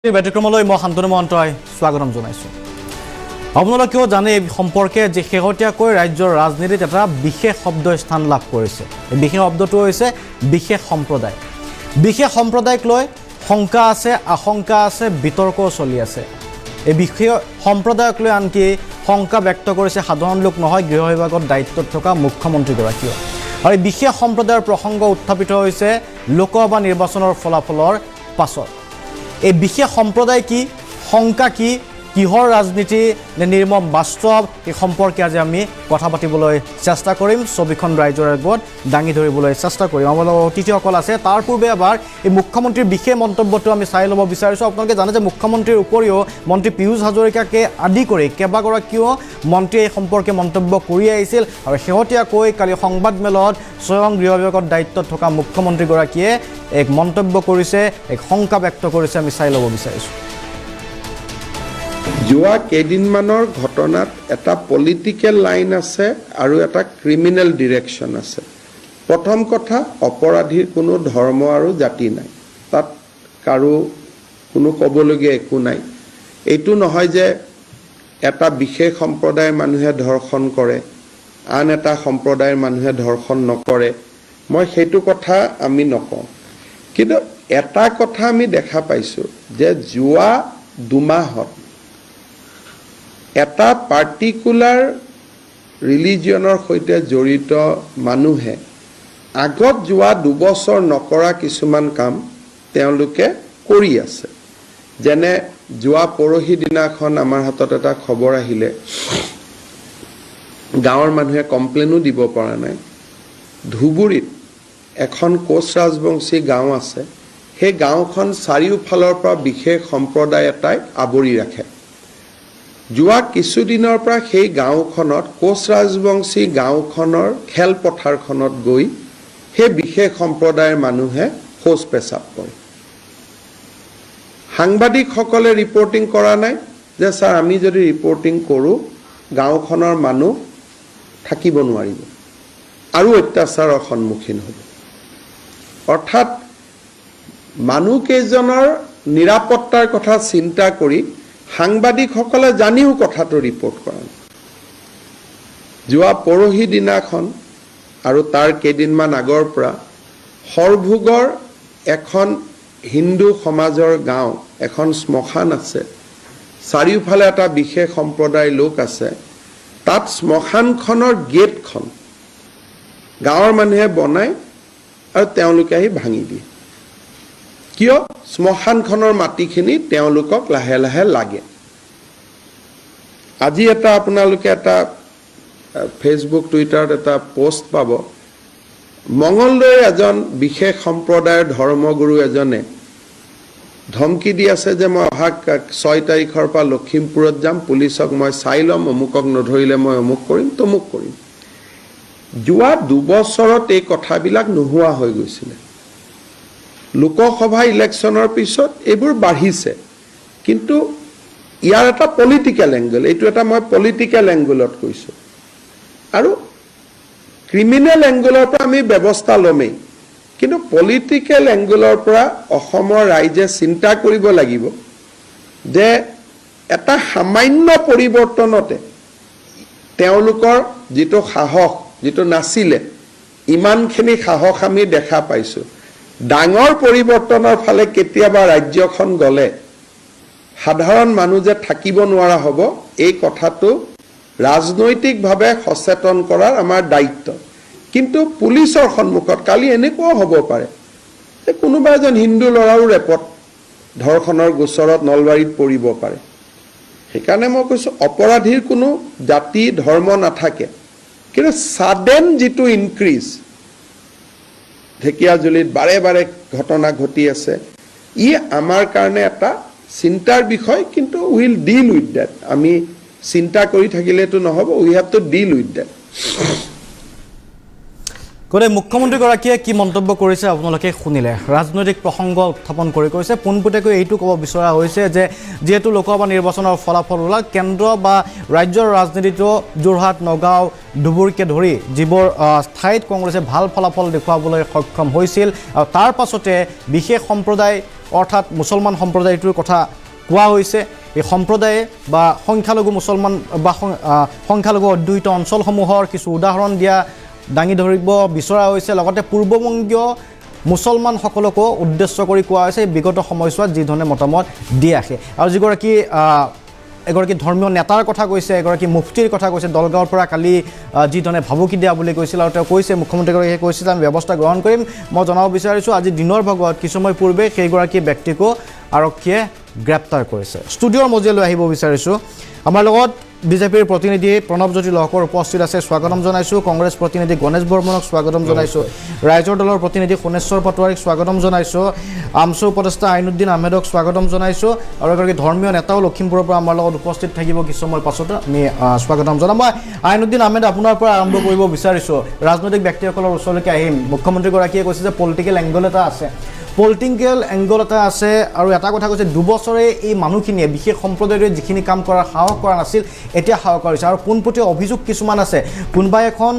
ব্যতিক্ৰমলৈ মই শান্তনু মহন্তই স্বাগতম জনাইছোঁ। আপোনালোকেও জানে এই সম্পৰ্কে যে শেহতীয়াকৈ ৰাজ্যৰ ৰাজনীতিত এটা বিশেষ শব্দই স্থান লাভ কৰিছে। এই বিশেষ শব্দটো হৈছে বিশেষ সম্প্ৰদায়। বিশেষ সম্প্ৰদায়ক লৈ শংকা আছে, আশংকা আছে, বিতৰ্কও চলি আছে। এই বিশেষ সম্প্ৰদায়ক লৈ আনকি শংকা ব্যক্ত কৰিছে সাধাৰণ লোক নহয়, গৃহ বিভাগত দায়িত্বত থকা মুখ্যমন্ত্ৰীগৰাকীয়েও। আৰু এই বিশেষ সম্প্ৰদায়ৰ প্ৰসংগ উত্থাপিত হৈছে লোকসভা নিৰ্বাচনৰ ফলাফলৰ পাছত। এই বিশেষ সম্প্ৰদায় কি, শংকা কি, কিহৰ ৰাজনীতি নে নিৰ্মম বাস্তৱ, এই সম্পৰ্কে আজি আমি কথা পাতিবলৈ চেষ্টা কৰিম, ছবিখন ৰাইজৰ আগত দাঙি ধৰিবলৈ চেষ্টা কৰিম। আমাৰ লগত অতিথিসকল আছে। তাৰ পূৰ্বে এবাৰ এই মুখ্যমন্ত্ৰীৰ বিশেষ মন্তব্যটো আমি চাই ল'ব বিচাৰিছোঁ। আপোনালোকে জানে যে মুখ্যমন্ত্ৰীৰ উপৰিও মন্ত্ৰী পীয়ুষ হাজৰিকাকে আদি কৰি কেইবাগৰাকীও মন্ত্ৰীয়ে এই সম্পৰ্কে মন্তব্য কৰি আহিছিল। আৰু শেহতীয়াকৈ কালি সংবাদমেলত স্বয়ং গৃহ বিভাগত দায়িত্বত থকা মুখ্যমন্ত্ৰীগৰাকীয়ে এক মন্তব্য কৰিছে, এক শংকা ব্যক্ত কৰিছে। আমি চাই ল'ব বিচাৰিছোঁ। যোৱা কেইদিনমানৰ ঘটনাত এটা পলিটিকেল লাইন আছে আৰু এটা ক্ৰিমিনেল ডিৰেকশ্যন আছে। প্ৰথম কথা, অপৰাধীৰ কোনো ধৰ্ম আৰু জাতি নাই, তাত কাৰো কোনো ক'বলগীয়া একো নাই। এইটো নহয় যে এটা বিশেষ সম্প্ৰদায়ৰ মানুহে ধৰ্ষণ কৰে, আন এটা সম্প্ৰদায়ৰ মানুহে ধৰ্ষণ নকৰে, মই সেইটো কথা আমি নকওঁ। কিন্তু এটা কথা আমি দেখা পাইছোঁ যে যোৱা দুমাহত এটা পাৰ্টিকুলাৰ ৰিলিজিয়নৰ সৈতে জড়িত মানুহে আগত যোৱা দুবছৰ নকৰা কিছুমান কাম তেওঁলোকে কৰি আছে। যেনে যোৱা পৰহি দিনাখন আমাৰ হাতত এটা খবৰ আহিলে, গাঁৱৰ মানুহে কমপ্লেইনো দিব পৰা নাই। ধুবুৰীত এখন কোচ ৰাজবংশী গাঁও আছে, সেই গাঁওখন চাৰিওফালৰ পৰা বিশেষ সম্প্ৰদায় এটাই আৱৰি ৰাখে। যোৱা কিছুদিনৰ পৰা সেই গাঁওখনত কোচ ৰাজবংশী গাঁওখনৰ খেলপথাৰখনত গৈ সেই বিশেষ সম্প্ৰদায়ৰ মানুহে শৌচ পেচাব কৰে। সাংবাদিকসকলে ৰিপৰ্টিং কৰা নাই যে ছাৰ আমি যদি ৰিপৰ্টিং কৰোঁ গাঁওখনৰ মানুহ থাকিব নোৱাৰিব আৰু অত্যাচাৰৰ সন্মুখীন হ'ব। অৰ্থাৎ মানুহকেইজনৰ নিৰাপত্তাৰ কথা চিন্তা কৰি সাংবাদিকসকলে জানিও কথাটো ৰিপৰ্ট কৰা নাই। যোৱা পৰহি দিনাখন আৰু তাৰ কেইদিনমান আগৰ পৰা সৰভোগৰ এখন হিন্দু সমাজৰ গাঁও, এখন শ্মশান আছে, চাৰিওফালে এটা বিশেষ সম্প্ৰদায়ৰ লোক আছে। তাত শ্মশানখনৰ গেটখন গাঁৱৰ মানুহে বনায় আৰু তেওঁলোকে আহি ভাঙি দিয়ে। কিয়? শ্মশানখনৰ মাটিখিনি তেওঁলোকক লাহে লাহে লাগে। আজি এটা আপোনালোকে এটা ফেচবুক টুইটাৰত এটা পোষ্ট পাব, মঙলদৈৰ এজন বিশেষ সম্প্ৰদায়ৰ ধৰ্মগুৰু এজনে ধমকি দি আছে যে মই অহা 6 তাৰিখৰ পৰা লখিমপুৰত যাম, পুলিচক মই চাই ল'ম, অমুকক নধৰিলে মই অমুক কৰিম, তমুক কৰিম। যোৱা দুবছৰত এই কথাবিলাক নোহোৱা হৈ গৈছিলে। লোকসভা ইলেকশ্যনৰ পিছত এইবোৰ বাঢ়িছে, কিন্তু ইয়াৰ এটা পলিটিকেল এংগল, এইটো এটা মই পলিটিকেল এংগলত কৈছোঁ। আৰু ক্ৰিমিনেল এংগলৰ পৰা আমি ব্যৱস্থা ল'মেই, কিন্তু পলিটিকেল এংগলৰ পৰা অসমৰ ৰাইজে চিন্তা কৰিব লাগিব যে এটা সামান্য পৰিৱৰ্তনতে তেওঁলোকৰ যিটো সাহস, যিটো নাছিলে, ইমানখিনি সাহস আমি দেখা পাইছোঁ। ডাঙৰ পৰিৱৰ্তনৰ ফালে কেতিয়াবা ৰাজ্যখন গ'লে সাধাৰণ মানুহ যে থাকিব নোৱাৰা হ'ব, এই কথাটো ৰাজনৈতিকভাৱে সচেতন কৰাৰ আমাৰ দায়িত্ব। কিন্তু পুলিচৰ সন্মুখত কালি এনেকুৱাও হ'ব পাৰে যে কোনোবা এজন হিন্দু ল'ৰাও ৰেপত ধৰ্ষণৰ গোচৰত নলবাৰীত পৰিব পাৰে। সেইকাৰণে মই কৈছোঁ অপৰাধীৰ কোনো জাতি ধৰ্ম নাথাকে, কিন্তু ছাডেন যিটো ইনক্ৰিজ, ঢেকীয়াজুলিত বাৰে বাৰে ঘটনা ঘটি আছে, ই আমাৰ কাৰণে এটা চিন্তাৰ বিষয়। কিন্তু উইল ডিল উইথ ডেট। আমি চিন্তা কৰি থাকিলেতো নহ'ব, we have to deal with that. গতিকে মুখ্যমন্ত্ৰীগৰাকীয়ে কি মন্তব্য কৰিছে আপোনালোকে শুনিলে ৰাজনৈতিক প্ৰসংগ উত্থাপন কৰি কৈছে পোনপটীয়াকৈ এইটো ক'ব বিচৰা হৈছে যে যিহেতু লোকসভা নিৰ্বাচনৰ ফলাফল ওলাল কেন্দ্ৰ বা ৰাজ্যৰ ৰাজনীতিটো যোৰহাট নগাঁও ধুবুৰীকে ধৰি যিবোৰ ঠাইত কংগ্ৰেছে ভাল ফলাফল দেখুৱাবলৈ সক্ষম হৈছিল আৰু তাৰ পাছতে বিশেষ সম্প্ৰদায় অৰ্থাৎ মুছলমান সম্প্ৰদায়টোৰ কথা কোৱা হৈছে এই সম্প্ৰদায়ে বা সংখ্যালঘু মুছলমান বা সংখ্যালঘু অধ্যুষিত অঞ্চলসমূহৰ কিছু উদাহৰণ দাঙি ধৰিব বিচৰা হৈছে লগতে পূৰ্ববংগীয় মুছলমানসকলকো উদ্দেশ্য কৰি কোৱা হৈছে বিগত সময়ছোৱাত যি ধৰণে মতামত দি আছে আৰু যিগৰাকী এগৰাকী ধৰ্মীয় নেতাৰ কথা কৈছে এগৰাকী মুফতিৰ কথা কৈছে দলগাঁৱৰ পৰা কালি যি ধৰণে ভাবুকি দিয়া বুলি কৈছিল আৰু তেওঁ কৈছে মুখ্যমন্ত্ৰীগৰাকীয়ে কৈছিল আমি ব্যৱস্থা গ্ৰহণ কৰিম মই জনাব বিচাৰিছোঁ আজি দিনৰ ভাগত কিছুসময় পূৰ্বে সেইগৰাকী ব্যক্তিকো আৰক্ষীয়ে গ্ৰেপ্তাৰ কৰিছে ষ্টুডিঅ'ৰ মজিয়ালৈ আহিব বিচাৰিছোঁ আমাৰ লগত বিজেপিৰ প্ৰতিনিধি প্ৰণৱজ্যোতি লহকৰ উপস্থিত আছে স্বাগতম জনাইছোঁ কংগ্ৰেছ প্ৰতিনিধি গণেশ বৰ্মনক স্বাগতম জনাইছোঁ ৰাইজৰ দলৰ প্ৰতিনিধি সোণেশ্বৰ পাটোৱাৰীক স্বাগতম জনাইছোঁ আমছু উপদেষ্টা আইনুদ্দিন আহমেদক স্বাগতম জনাইছোঁ আৰু এগৰাকী ধৰ্মীয় নেতাও লখিমপুৰৰ পৰা আমাৰ লগত উপস্থিত থাকিব কিছু সময় পাছতে আমি স্বাগতম জনাম মই আইনুদ্দিন আহমেদ আপোনাৰ পৰা আৰম্ভ কৰিব বিচাৰিছোঁ ৰাজনৈতিক ব্যক্তিসকলৰ ওচৰলৈকে আহিম মুখ্যমন্ত্ৰীগৰাকীয়ে কৈছে যে পলিটিকেল এংগল এটা আছে আৰু এটা কথা কৈছে দুবছৰে এই মানুহখিনিয়ে বিশেষ সম্প্ৰদায়টোৱে যিখিনি কাম কৰাৰ সাহস কৰা নাছিল এতিয়া সাহস কৰিছে আৰু পোনপটীয়া অভিযোগ কিছুমান আছে কোনোবাই এখন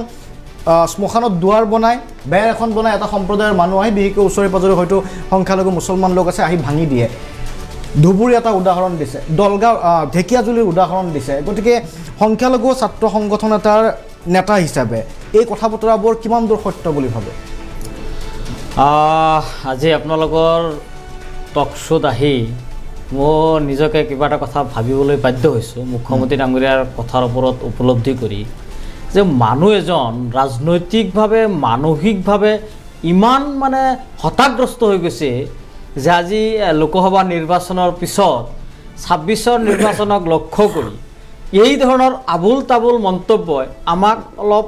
শ্মশানত দুৱাৰ বনাই বেৰ এখন বনাই এটা সম্প্ৰদায়ৰ মানুহ আহি বিশেষকৈ ওচৰে পাজৰে হয়তো সংখ্যালঘু মুছলমান লোক আছে আহি ভাঙি দিয়ে ধুবুৰী এটা উদাহৰণ দিছে দলগাঁও ঢেকীয়াজুলিৰ উদাহৰণ দিছে গতিকে সংখ্যালঘু ছাত্ৰ সংগঠন এটাৰ নেতা হিচাপে এই কথা বতৰাবোৰ কিমান দূৰ সত্য বুলি ভাবে আজি আপোনালোকৰ টক শ্ব'ত আহি মই নিজকে কিবা এটা কথা ভাবিবলৈ বাধ্য হৈছোঁ মুখ্যমন্ত্ৰী ডাঙৰীয়াৰ কথাৰ ওপৰত উপলব্ধি কৰি যে মানুহ এজন ৰাজনৈতিকভাৱে মানসিকভাৱে ইমান মানে হতাশগ্ৰস্ত হৈ গৈছে যে আজি লোকসভা নিৰ্বাচনৰ পিছত ২৬ৰ নিৰ্বাচনক লক্ষ্য কৰি এই ধৰণৰ আবুল তাবুল মন্তব্যই আমাক অলপ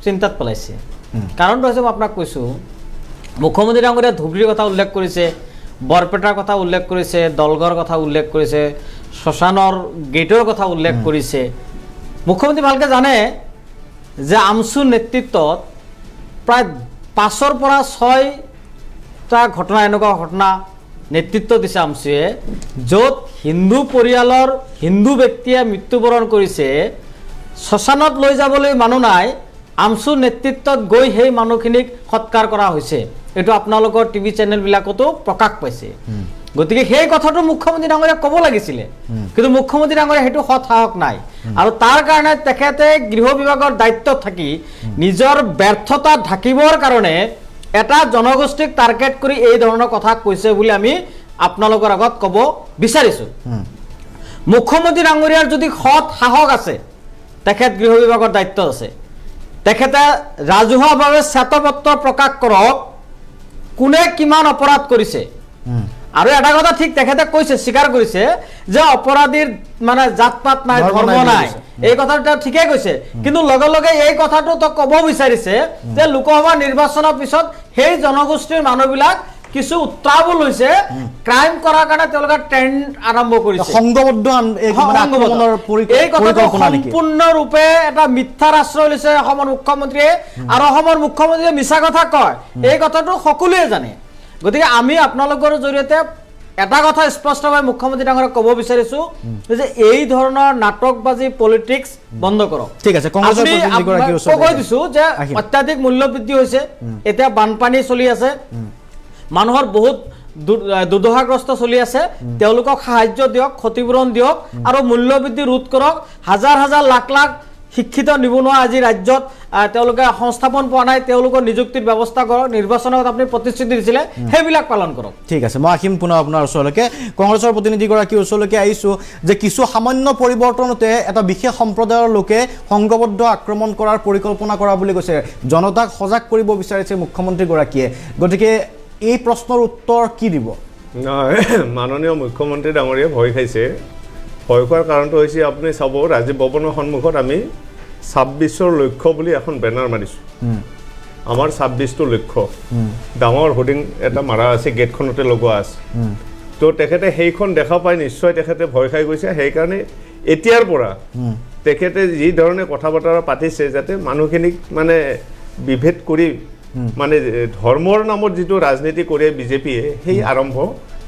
চিন্তাত পেলাইছে কাৰণটো হৈছে মই আপোনাক কৈছোঁ মুখ্যমন্ত্ৰী ডাঙৰীয়াই ধুবুৰীৰ কথা উল্লেখ কৰিছে বৰপেটাৰ কথা উল্লেখ কৰিছে দলগাঁৱৰ কথা উল্লেখ কৰিছে শ্মশানৰ গেটৰ কথা উল্লেখ কৰিছে মুখ্যমন্ত্ৰী ভালকৈ জানে যে আমছুৰ নেতৃত্বত প্ৰায় ৫ৰ পৰা ৬টা ঘটনা এনেকুৱা ঘটনা নেতৃত্ব দিছে আমছুৱে য'ত হিন্দু পৰিয়ালৰ হিন্দু ব্যক্তিয়ে মৃত্যুবৰণ কৰিছে শ্মশানত লৈ যাবলৈ মানুহ নাই আমছুৰ নেতৃত্বত গৈ সেই মানুহখিনিক সৎকাৰ কৰা হৈছে এইটো আপোনালোকৰ টিভি চেনেলবিলাকতো প্ৰকাশ পাইছে গতিকে সেই কথাটো মুখ্যমন্ত্ৰী ডাঙৰীয়াক ক'ব লাগিছিলে কিন্তু মুখ্যমন্ত্ৰী ডাঙৰীয়া সেইটো সৎ সাহস নাই আৰু তাৰ কাৰণে তেখেতে গৃহ বিভাগৰ দায়িত্বত থাকি নিজৰ ব্যৰ্থতা ঢাকিবৰ কাৰণে এটা জনগোষ্ঠীক টাৰ্গেট কৰি এই ধৰণৰ কথা কৈছে বুলি আমি আপোনালোকৰ আগত ক'ব বিচাৰিছোঁ মুখ্যমন্ত্ৰী ডাঙৰীয়াৰ যদি সৎ সাহস আছে তেখেত গৃহ বিভাগৰ দায়িত্বত আছে তেখেতে ৰাজহুৱাভাৱে শ্বেতপত্ৰ প্ৰকাশ কৰক কোনে কিমান অপৰাধ কৰিছে আৰু এটা কথা ঠিক তেখেতে কৈছে স্বীকাৰ কৰিছে যে অপৰাধীৰ মানে জাত পাত নাই ধৰ্ম নাই এই কথাটো তেওঁ ঠিকেই কৈছে কিন্তু লগে লগে এই কথাটো তো ক'ব বিচাৰিছে যে লোকসভা নিৰ্বাচনৰ পিছত সেই জনগোষ্ঠীৰ মানুহবিলাক কিছু উত্ৰাৱল হৈছে ক্ৰাইম কৰাৰ কাৰণে তেওঁলোকে ট্ৰেণ্ড আৰম্ভ কৰিছে সংঘবদ্ধ এই কথাটো সম্পূৰ্ণৰূপে এটা মিথ্যাৰ আশ্ৰয় লৈছে অসমৰ মুখ্যমন্ত্ৰীয়ে আৰু অসমৰ মুখ্যমন্ত্ৰীয়ে মিছা কথা কয় এই কথাটো সকলোৱে জানে গতিকে আমি আপোনালোকৰ জৰিয়তে এটা কথা স্পষ্টভাৱে মুখ্যমন্ত্ৰী ডাঙৰীয়াক ক'ব বিচাৰিছোঁ যে এই ধৰণৰ নাটকবাজি পলিটিক্স বন্ধ কৰক ঠিক আছে কংগ্ৰেছৰ কৈ দিছোঁ যে অত্যাধিক মূল্য বৃদ্ধি হৈছে এতিয়া বানপানী চলি আছে মানুহৰ বহুত দুৰ্দশাগ্ৰস্ত চলি আছে তেওঁলোকক সাহায্য দিয়ক ক্ষতিপূৰণ দিয়ক আৰু মূল্যবৃদ্ধি ৰোধ কৰক হাজাৰ হাজাৰ লাখ লাখ শিক্ষিত নিবনুৱা আজি ৰাজ্যত তেওঁলোকে সংস্থাপন পোৱা নাই তেওঁলোকৰ নিযুক্তিৰ ব্যৱস্থা কৰক নিৰ্বাচনত আপুনি প্ৰতিশ্ৰুতি দিছিলে সেইবিলাক পালন কৰক ঠিক আছে মই আহিম পুনৰ আপোনাৰ ওচৰলৈকে কংগ্ৰেছৰ প্ৰতিনিধিগৰাকীৰ ওচৰলৈকে আহিছোঁ যে কিছু সামান্য পৰিৱৰ্তনতে এটা বিশেষ সম্প্ৰদায়ৰ লোকে সংঘবদ্ধ আক্ৰমণ কৰাৰ পৰিকল্পনা কৰা বুলি কৈছে জনতাক সজাগ কৰিব বিচাৰিছে মুখ্যমন্ত্ৰীগৰাকীয়ে গতিকে এই প্ৰশ্নৰ উত্তৰ কি দিব মাননীয় মুখ্যমন্ত্ৰী ডাঙৰীয়াই ভয় খাইছে ভয় খোৱাৰ কাৰণটো হৈছে আপুনি চাব ৰাজীৱ ভৱনৰ সন্মুখত আমি ২৬ৰ লক্ষ্য বুলি এখন বেনাৰ মাৰিছোঁ আমাৰ ২৬টো লক্ষ্য ডাঙৰ হোৰ্ডিং এটা মাৰা আছে গেটখনতে লগোৱা আছে তো তেখেতে সেইখন দেখা পাই নিশ্চয় তেখেতে ভয় খাই গৈছে সেইকাৰণে এতিয়াৰ পৰা তেখেতে যি ধৰণে কথা বতৰা পাতিছে যাতে মানুহখিনিক মানে বিভেদ কৰি মানে ধৰ্মৰ নামত যিটো ৰাজনীতি কৰে বিজেপিয়ে সেই আৰম্ভ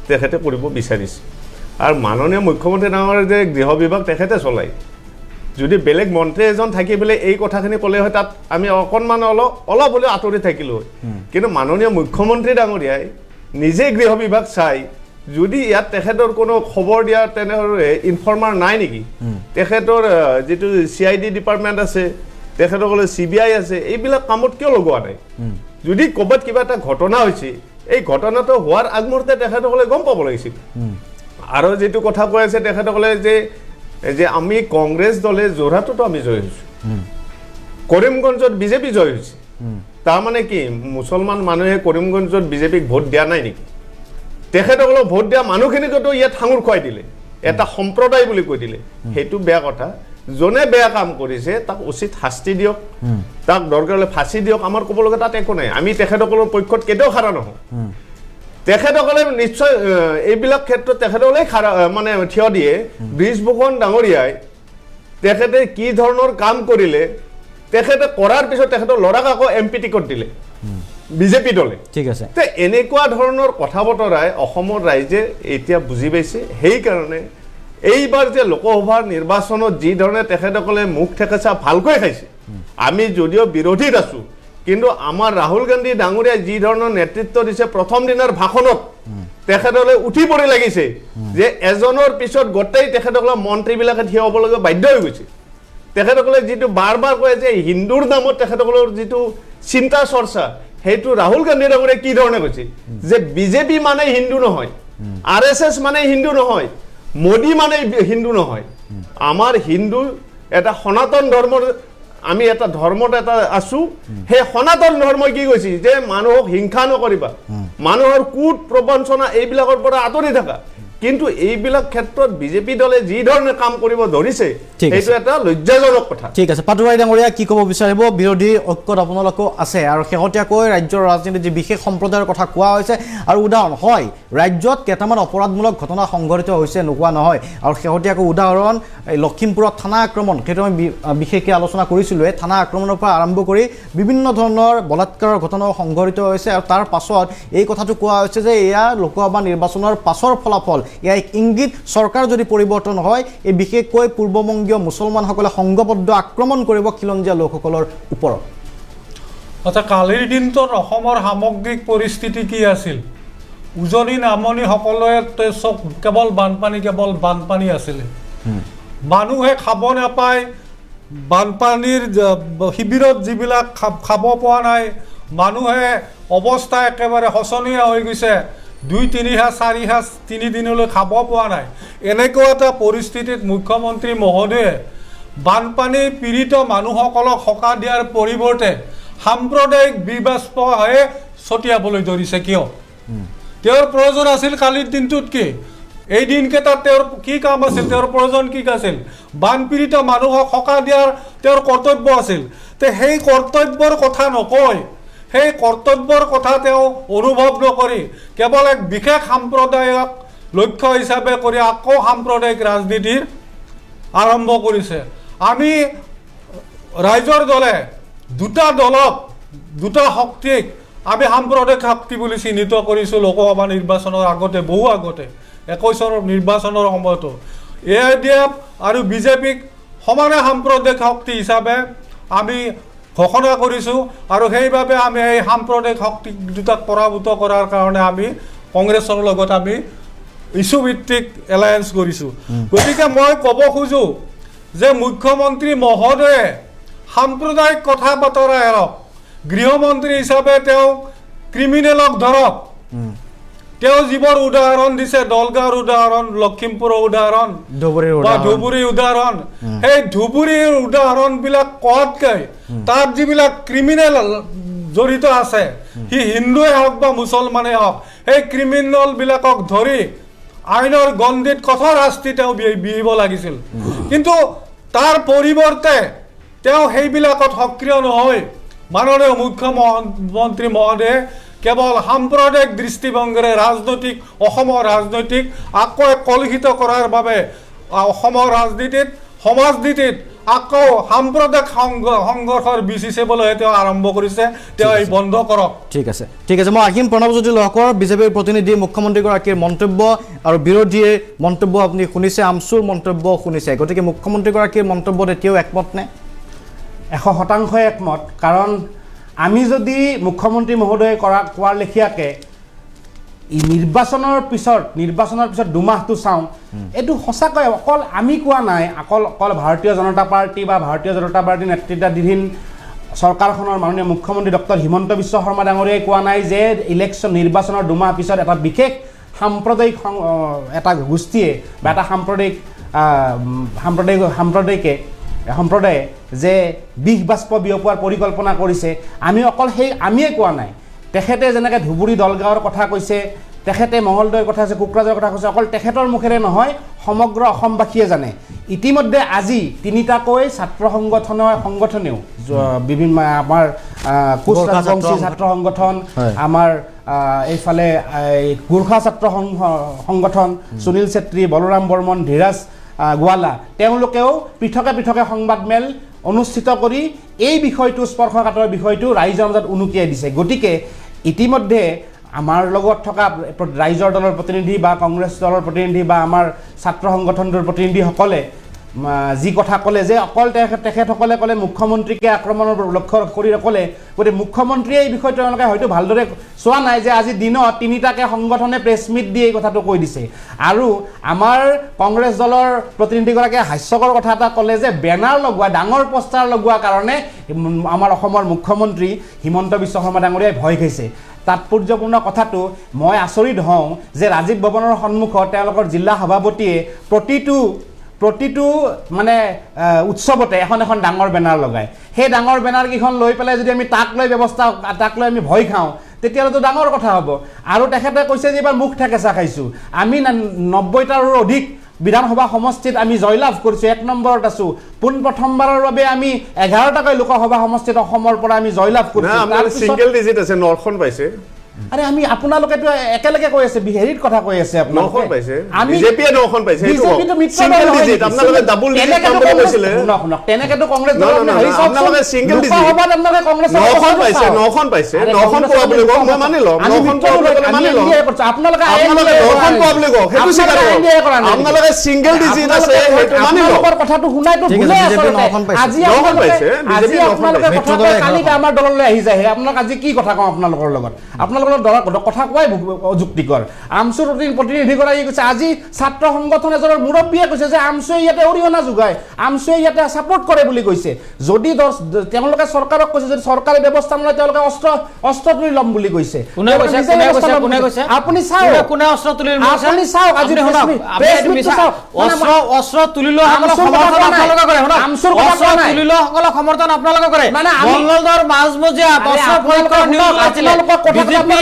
তেখেতে কৰিব বিচাৰিছে আৰু মাননীয় মুখ্যমন্ত্ৰী ডাঙৰীয়াৰ যে গৃহ বিভাগ তেখেতে চলায় যদি বেলেগ মন্ত্ৰী এজন থাকি পেলাই এই কথাখিনি ক'লে হয় তাত আমি অকণমান অলপ হ'লেও আঁতৰি থাকিলোঁ হয় কিন্তু মাননীয় মুখ্যমন্ত্ৰী ডাঙৰীয়াই নিজে গৃহ বিভাগ চাই যদি ইয়াত তেখেতৰ কোনো খবৰ দিয়া তেনেহ'লে ইনফৰ্মাৰ নাই নেকি তেখেতৰ যিটো CID ডিপাৰ্টমেণ্ট আছে তেখেতসকলে CBI আছে এইবিলাক কামত কিয় লগোৱা নাই যদি ক'ৰবাত কিবা এটা ঘটনা হৈছে এই ঘটনাটো হোৱাৰ আগমুহূৰ্তে তেখেতসকলে গম পাব লাগিছিল আৰু যিটো কথা কৈ আছে তেখেতসকলে যে আমি কংগ্ৰেছ দলে যোৰহাটতো আমি জয় হৈছোঁ কৰিমগঞ্জত বিজেপি জয় হৈছে তাৰমানে কি মুছলমান মানুহে কৰিমগঞ্জত বিজেপিক ভোট দিয়া নাই নেকি তেখেতসকলক ভোট দিয়া মানুহখিনিকতো ইয়াত সাঙুৰ খুৱাই দিলে এটা সম্প্ৰদায় বুলি কৈ দিলে সেইটো বেয়া কথা যোনে বেয়া কাম কৰিছে তাক উচিত শাস্তি দিয়ক তাক দৰকাৰ হ'লে ফাঁচি দিয়ক আমাৰ ক'ব লগা তাত একো নাই আমি তেখেতসকলৰ পক্ষত কেতিয়াও খাৰা নহওঁ তেখেতসকলে নিশ্চয় এইবিলাক ক্ষেত্ৰত তেখেতসকলে মানে থিয় দিয়ে ব্ৰিজভূষণ ডাঙৰীয়াই তেখেতে কি ধৰণৰ কাম কৰিলে তেখেতে কৰাৰ পিছত তেখেতৰ ল'ৰাক আকৌ MP টিকট দিলে বিজেপি দলে ঠিক আছে তে এনেকুৱা ধৰণৰ কথা বতৰাই অসমৰ ৰাইজে এতিয়া বুজি পাইছে সেইকাৰণে এইবাৰ যে লোকসভাৰ নিৰ্বাচনত যি ধৰণে তেখেতসকলে মুখ ঠেকেচা ভালকৈ খাইছে আমি যদিও বিৰোধীত আছোঁ কিন্তু আমাৰ ৰাহুল গান্ধী ডাঙৰীয়াই যি ধৰণৰ নেতৃত্ব দিছে প্ৰথম দিনৰ ভাষণত তেখেতসকলে উঠি পৰি লাগিছে যে এজনৰ পিছত গোটেই তেখেতসকলৰ মন্ত্ৰীবিলাকে থিয় হ'বলগীয়া বাধ্য হৈ গৈছে তেখেতসকলে যিটো বাৰ বাৰ কয় যে হিন্দুৰ নামত তেখেতসকলৰ যিটো চিন্তা চৰ্চা সেইটো ৰাহুল গান্ধী ডাঙৰীয়াই কি ধৰণে কৈছে যে বিজেপি মানে হিন্দু নহয় RSS মানে হিন্দু নহয় মোদী মানে হিন্দু নহয় আমাৰ হিন্দু এটা সনাতন ধৰ্মৰ আমি এটা ধৰ্মত এটা আছো সেই সনাতন ধৰ্মই কি কৈছে যে মানুহক হিংসা নকৰিবা মানুহৰ কুট প্ৰবঞ্চনা এইবিলাকৰ পৰা আঁতৰি থাকা কিন্তু এইবিলাক ক্ষেত্ৰত বিজেপি দলে যি ধৰণে কাম কৰিব ধৰিছে সেইটো এটা লজ্জাজনক কথা ঠিক আছে পাটোৱাৰী ডাঙৰীয়া কি ক'ব বিচাৰিব বিৰোধী ঐক্যত আপোনালোকো আছে আৰু শেহতীয়াকৈ ৰাজ্যৰ ৰাজনীতিত যি বিশেষ সম্প্ৰদায়ৰ কথা কোৱা হৈছে আৰু উদাহৰণ হয় ৰাজ্যত কেইটামান অপৰাধমূলক ঘটনা সংঘটিত হৈছে নোকোৱা নহয় আৰু শেহতীয়াকৈ উদাহৰণ লখিমপুৰত থানা আক্ৰমণ সেইটো আমি বিশেষকৈ আলোচনা কৰিছিলোঁ এই থানা আক্ৰমণৰ পৰা আৰম্ভ কৰি বিভিন্ন ধৰণৰ বলাৎকাৰৰ ঘটনাও সংঘটিত হৈছে আৰু তাৰ পাছত এই কথাটো কোৱা হৈছে যে এয়া লোকসভা নিৰ্বাচনৰ পাছৰ ফলাফল এয়া এক ইংগিত চৰকাৰ যদি পৰিৱৰ্তন হয় এই বিশেষকৈ পূৰ্ববংগীয় মুছলমানসকলে সংঘবদ্ধ আক্ৰমণ কৰিব খিলঞ্জীয়া লোকসকলৰ ওপৰত আচ্ছা কালিৰ দিনটোত অসমৰ সামগ্ৰিক পৰিস্থিতি কি আছিল উজনি নামনি সকলোৱে চব কেৱল বানপানী আছিলে মানুহে খাব নাপায় বানপানীৰ শিবিৰত যিবিলাক খাব পোৱা নাই মানুহে অৱস্থা একেবাৰে শোচনীয় হৈ গৈছে 2-3 সাঁজ 4 সাঁজ 3 দিনলৈ খাব পোৱা নাই এনেকুৱা এটা পৰিস্থিতিত মুখ্যমন্ত্ৰী মহোদয়ে বানপানী পীড়িত মানুহসকলক সকাহ দিয়াৰ পৰিৱৰ্তে সাম্প্ৰদায়িক বিবাস্পহে ছটিয়াবলৈ ধৰিছে কিয় তেওঁৰ প্ৰয়োজন আছিল কালিৰ দিনটোত কি এই দিনকেইটাত তেওঁৰ কি কাম আছিল তেওঁৰ প্ৰয়োজন কি আছিল বানপীড়িত মানুহক সকাহ দিয়াৰ তেওঁৰ কৰ্তব্য আছিল তে সেই কৰ্তব্যৰ কথা নকয় সেই কৰ্তব্যৰ কথা তেওঁ অনুভৱ নকৰি কেৱল এক বিশেষ সম্প্ৰদায়ক লক্ষ্য হিচাপে কৰি আকৌ সাম্প্ৰদায়িক ৰাজনীতিৰ আৰম্ভ কৰিছে আমি ৰাইজৰ দলে দুটা দলক দুটা শক্তিক আমি সাম্প্ৰদায়িক শক্তি বুলি চিহ্নিত কৰিছোঁ লোকসভা নিৰ্বাচনৰ আগতে বহু আগতে 21 চনৰ নিৰ্বাচনৰ সময়তো AIDF আৰু বিজেপিক সমানে সাম্প্ৰদায়িক শক্তি হিচাপে আমি ঘোষণা কৰিছোঁ আৰু সেইভাবে আমি এই সাম্প্ৰদায়িক শক্তি দুটাক পৰাভূত কৰাৰ কাৰণে আমি কংগ্ৰেছৰ লগত আমি ইস্যুভিত্তিক এলায়েন্স কৰিছোঁ গতিকে মই ক'ব খোজো যে মুখ্যমন্ত্ৰী মহোদয়ে সাম্প্ৰদায়িক কথা বতৰা এৰক গৃহমন্ত্ৰী হিচাপে তেওঁ ক্ৰিমিনেলক ধৰক তেওঁ যিবোৰ উদাহৰণ দিছে দলগাঁৱৰ উদাহৰণ লখিমপুৰৰ উদাহৰণ ধুবুৰীৰ উদাহৰণ সেই ধুবুৰীৰ উদাহৰণবিলাক কোৱাতকৈ তাত যিবিলাক ক্ৰিমিনেল জড়িত আছে সি হিন্দুৱে হওক বা মুছলমানে হওক সেই ক্ৰিমিনেলবিলাকক ধৰি আইনৰ গণ্ডিত কঠোৰ শাস্তি তেওঁ বিহিব লাগিছিল কিন্তু তাৰ পৰিৱৰ্তে তেওঁ সেইবিলাকত সক্ৰিয় নহয় মাননীয় মুখ্যমন্ত্ৰী মহোদয়ে কেৱল সাম্প্ৰদায়িক দৃষ্টিভংগীৰে ৰাজনৈতিক অসমৰ ৰাজনৈতিক আকৌ কলুষিত কৰাৰ বাবে অসমৰ ৰাজনীতিত সমাজনীতিত আকৌ সাম্প্ৰদায়িক সংঘৰ্ষৰ বীজ সিঁচিবলৈ তেওঁ আৰম্ভ কৰিছে তেওঁ এই বন্ধ কৰক ঠিক আছে মই আহিম প্ৰণৱজ্যোতি লহকৰ বিজেপিৰ প্ৰতিনিধি মুখ্যমন্ত্ৰীগৰাকীৰ মন্তব্য আৰু বিৰোধীৰ মন্তব্য আপুনি শুনিছে আমচুৰ মন্তব্য শুনিছে গতিকে মুখ্যমন্ত্ৰীগৰাকীৰ মন্তব্যত এতিয়াও একমত নে 100% একমত কাৰণ আমি যদি মুখ্যমন্ত্ৰী মহোদয়ে কোৱাৰ লেখীয়াকৈ নিৰ্বাচনৰ পিছত দুমাহটো চাওঁ এইটো সঁচাকৈ অকল আমি কোৱা নাই অকল ভাৰতীয় জনতা পাৰ্টি বা ভাৰতীয় জনতা পাৰ্টীৰ নেতৃত্বাধীন চৰকাৰখনৰ মাননীয় মুখ্যমন্ত্ৰী ডক্টৰ হিমন্ত বিশ্ব শৰ্মা ডাঙৰীয়াই কোৱা নাই যে নিৰ্বাচনৰ দুমাহ পিছত এটা বিশেষ সাম্প্ৰদায়িক এটা গোষ্ঠীয়ে বা এটা সম্প্ৰদায়ে যে বিষ বাষ্প বিয়পোৱাৰ পৰিকল্পনা কৰিছে আমি অকল আমিয়ে কোৱা নাই তেখেতে যেনেকৈ ধুবুৰী দলগাঁৱৰ কথা কৈছে তেখেতে মঙলদৈৰ কথা কৈছে কোকৰাঝাৰৰ কথা কৈছে অকল তেখেতৰ মুখেৰে নহয় সমগ্ৰ অসমবাসীয়ে জানে ইতিমধ্যে আজি তিনিটাকৈ ছাত্ৰ সংগঠনেও বিভিন্ন আমাৰ কোচ ৰাজবংশী ছাত্ৰ সংগঠন আমাৰ এইফালে গোৰ্খা ছাত্ৰ সংগঠন সুনীল চেত্ৰী বলৰাম বৰ্মন ধীৰাজ গোৱালা তেওঁলোকেও পৃথকে সংবাদমেল অনুষ্ঠিত কৰি এই বিষয়টো স্পৰ্শকাতৰ বিষয়টো ৰাইজৰ মাজত উনুকিয়াই দিছে গতিকে ইতিমধ্যে আমাৰ লগত থকা ৰাইজৰ দলৰ প্ৰতিনিধি বা কংগ্ৰেছ দলৰ প্ৰতিনিধি বা আমাৰ ছাত্ৰ সংগঠনটোৰ প্ৰতিনিধিসকলে যি কথা ক'লে যে অকল তেখেতসকলে ক'লে মুখ্যমন্ত্ৰীকে আক্ৰমণৰ লক্ষ্য কৰি ক'লে গতিকে মুখ্যমন্ত্ৰীয়ে এই বিষয়টো তেওঁলোকে হয়তো ভালদৰে চোৱা নাই যে আজি দিনত তিনিটাকে সংগঠনে প্ৰেছ মিট দি এই কথাটো কৈ দিছে আৰু আমাৰ কংগ্ৰেছ দলৰ প্ৰতিনিধিগৰাকীয়ে হাস্যকৰ কথা এটা ক'লে যে বেনাৰ লগোৱা ডাঙৰ পোষ্টাৰ লগোৱা কাৰণে আমাৰ অসমৰ মুখ্যমন্ত্ৰী হিমন্ত বিশ্ব শৰ্মা ডাঙৰীয়াই ভয় খাইছে তাৎপৰ্যপূৰ্ণ কথাটো মই আচৰিত হওঁ যে ৰাজীৱ ভৱনৰ সন্মুখত তেওঁলোকৰ জিলা সভাপতিয়ে প্ৰতিটো মানে উৎসৱতে এখন ডাঙৰ বেনাৰ লগায় সেই ডাঙৰ বেনাৰকেইখন লৈ পেলাই যদি আমি তাক লৈ আমি ভয় খাওঁ তেতিয়াহ'লেতো ডাঙৰ কথা হ'ব আৰু তেখেতে কৈছে যে এইবাৰ মুখ ঠেকেচা খাইছোঁ আমি 90টাৰো অধিক বিধানসভা সমষ্টিত আমি জয়লাভ কৰিছোঁ 1 নম্বৰত আছোঁ পোনপ্ৰথমবাৰৰ বাবে আমি 11টাকৈ লোকসভা সমষ্টিত অসমৰ পৰা আমি জয়লাভ কৰিছোঁ সিংগল ডিজিট আছে 9খন পাইছে আৰে আমি আপোনালোকেতো একেলগে কৈ আছে হেৰিৰ কথা কৈ আছে আপোনালোকে 9খন পাইছে বিজেপিয়ে 9খন পাইছে বিজেপিটো সিংগল ডিজিট আপোনালোকে ডাবল ডিজিট কাম কৰিব কৈছিলে শুনক তেনেকেতো কংগ্ৰেছ দল আপোনালোকে সিংগল ডিজিট আপোনালোকে কংগ্ৰেছ 9খন পাইছে 9খন পোৱা বুলি কওঁ মই মানি লম 9খন পোৱা বুলি মানি লম আপোনালোকে 9খন পোৱা বুলি কওঁ সেইটো স্বীকাৰ কৰক আপোনালোকে সিংগল ডিজিট আছে সেইটো মানি লম কথাটো শুনাইতো ভুলে আছে আজি আপোনালোকে কথা কালি আমাৰ দললৈ আহি যায় আপোনালোক আজি কি কথা কওঁ আপোনালোকৰ লগত আপোনালোকৰ কথা কোৱাই অযুক্তিকৰ আমচুৰ প্ৰতিনিধিগৰাকীয়ে কৈছে আজি ছাত্ৰ সংগঠন এজনৰ মুৰব্বীয়ে কৈছে যে আমচুৱে ইয়াতে অৰিহণা যোগায় আমচুৱে ইয়াতে ছাপোৰ্ট কৰে বুলি কৈছে যদি তেওঁলোকে চৰকাৰক কৈছে যদি চৰকাৰে ব্যৱস্থা নলয় তেওঁলোকে অস্ত্ৰ তুলি ল'ম বুলি কৈছে আপুনি চাওক কোনে অস্ত্ৰ তুলি আপুনি চাওক আজি অস্ত্ৰ তুলি লোৱা সমৰ্থন আপোনালোকে কৰে আমচুৰ অস্ত্ৰ তুলি লোৱা সকলক সমৰ্থন আপোনালোকে কৰে মংগলদৈৰ মাজমজিয়াত অস্ত্ৰ প্ৰয়োগ কৰা নিউজ আছিলে বিজেপি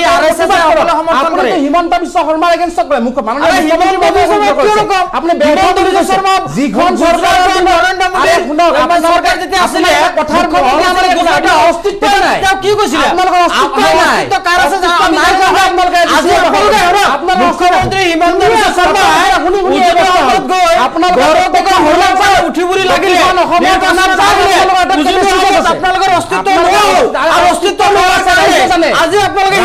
হিমন্ত বিশ্ব শৰ্মাৰ এগেইনষ্টত কৰে আপুনি যিখন চৰকাৰ যেতিয়া আছিলে অস্তিত্ব নাই কি কৈছিলে মুখ্যমন্ত্ৰী হিমন্ত বিশ্ব শৰ্মাই উঠি বুৰি লাগিলে আপোনালোকৰ অস্তিত্ব অস্তিত্ব আজি আপোনালোকে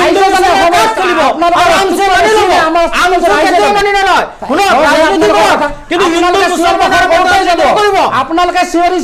আপোনালোকে চিঞৰি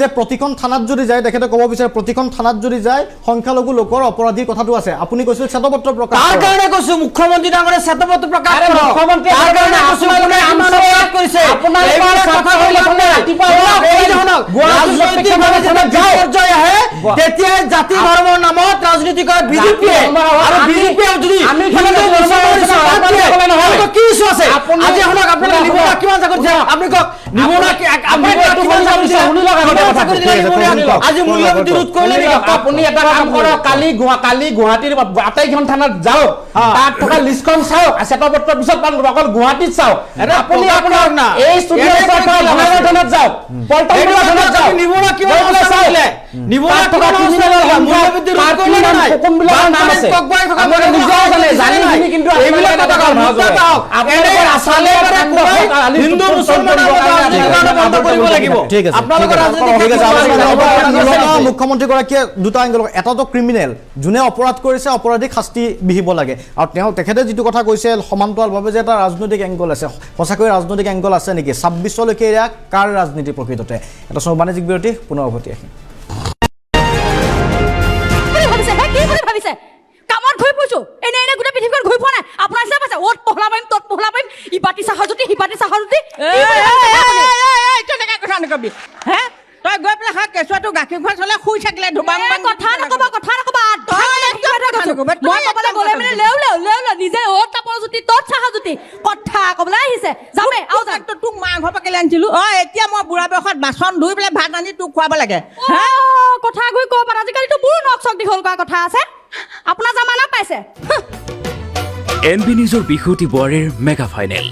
যে প্ৰতিখন থানাত যদি যায় তেখেতে ক'ব বিচাৰে প্ৰতিখন থানাত যদি যায় সংখ্যালঘু লোকৰ অপৰাধীৰ কথাটো আছে আপুনি কৈছিল শ্বেতপত্ৰ প্ৰকাশ তাৰ কাৰণে কৈছো মুখ্যমন্ত্ৰী ডাঙৰে শ্বেতপত্ৰ প্ৰকাশ মুখ্যমন্ত্ৰী তাৰ কাৰণে কৰিছে আপোনালোকৰ কথা হলে ৰাতিপুৱা তেতিয়া জাতি ধৰ্মৰ নামত ৰাজনীতি কৰে বিজেপিয়ে আৰু বিজেপিয়ে যদি কি ইছ্যু আছে আজি শুনক আপোনালোকে নিবনুৱা কিমান জাগত আপুনি কওক নিবনুৱা আজি মূল্যবৃদ্ধি ৰোধ কৰিলে আপুনি এটা কাম কৰক কালি গুৱাহাটীৰ আটাইকেইখন থানাত যাওক তাত থকা লিষ্টখন চাওক শ্বেতপত্ৰৰ পিছত অকল গুৱাহাটীত চাওক আপুনি আপোনাৰ এই ষ্টুডিঅ থানাত যাওক থানাত যাওক নিবনুৱা কিমান চাইলে নিবনুৱা থকা মূল্যবৃদ্ধি ৰোধ কৰিলে নাই নাম আছে আপোনালোকে নিজেও জানে জানি কিন্তু এইবিলাক কথা হিন্দু মুছলমানৰ বন্ধ কৰিব লাগিব ঠিক আছে আপোনালোকৰ মুখ্যমন্ত্ৰীগৰাকীয়ে দুটা এংগল এটাতো ক্ৰিমিনেল যোনে অপৰাধ কৰিছে অপৰাধীক শাস্তি বিহিব লাগে আৰু তেওঁ তেখেতে যিটো কথা কৈছে সমান্তৰালভাৱে যে এটা ৰাজনৈতিক এংগল আছে সঁচাকৈ ৰাজনৈতিক এংগল আছে নেকি 26লৈকে এয়া কাৰ ৰাজনীতি প্ৰকৃততে এটা বাণিজ্যিক বিৰতি পুনৰ উভতি আহিম কামত ঘূৰি ফুৰিছো এনে গোটেই পৃথিৱীখন ঘূৰি ফুৰা নাই আপোনাৰ হিচাপ আছে অত পহলা পাৰিম তত পহলা পাৰিম ইবাতি চাহজুতি সিবাতি চাহজুতি তেনেকে কথা নকবি হে তই গৈ পেলাই খা কেঁচুৱাটো গাখীৰ খোৱা চলে শুই থাকিলে ধুবাং কথা নকবা মই কবলৈ গ'লে মানে লেও নিজে অত তাপৰজুতি তত চাহজুতি কথা কবলৈ আহিছে যামে আৰু তোক মা ঘৰ পৰা কেলে আনিছিলো এতিয়া মই বুঢ়া বয়সত বাচন ধুই পেলাই ভাত আনি তোক খুৱাব লাগে কথা গৈ ক'ব পাৰে আজিকালিতো বুঢ়ো নখ চখ দীঘল কৰা কথা আছে আপোনাৰ জামানা পাইছে NB নিউজৰ বিহুতি বোৱাৰীৰ মেগা ফাইনেল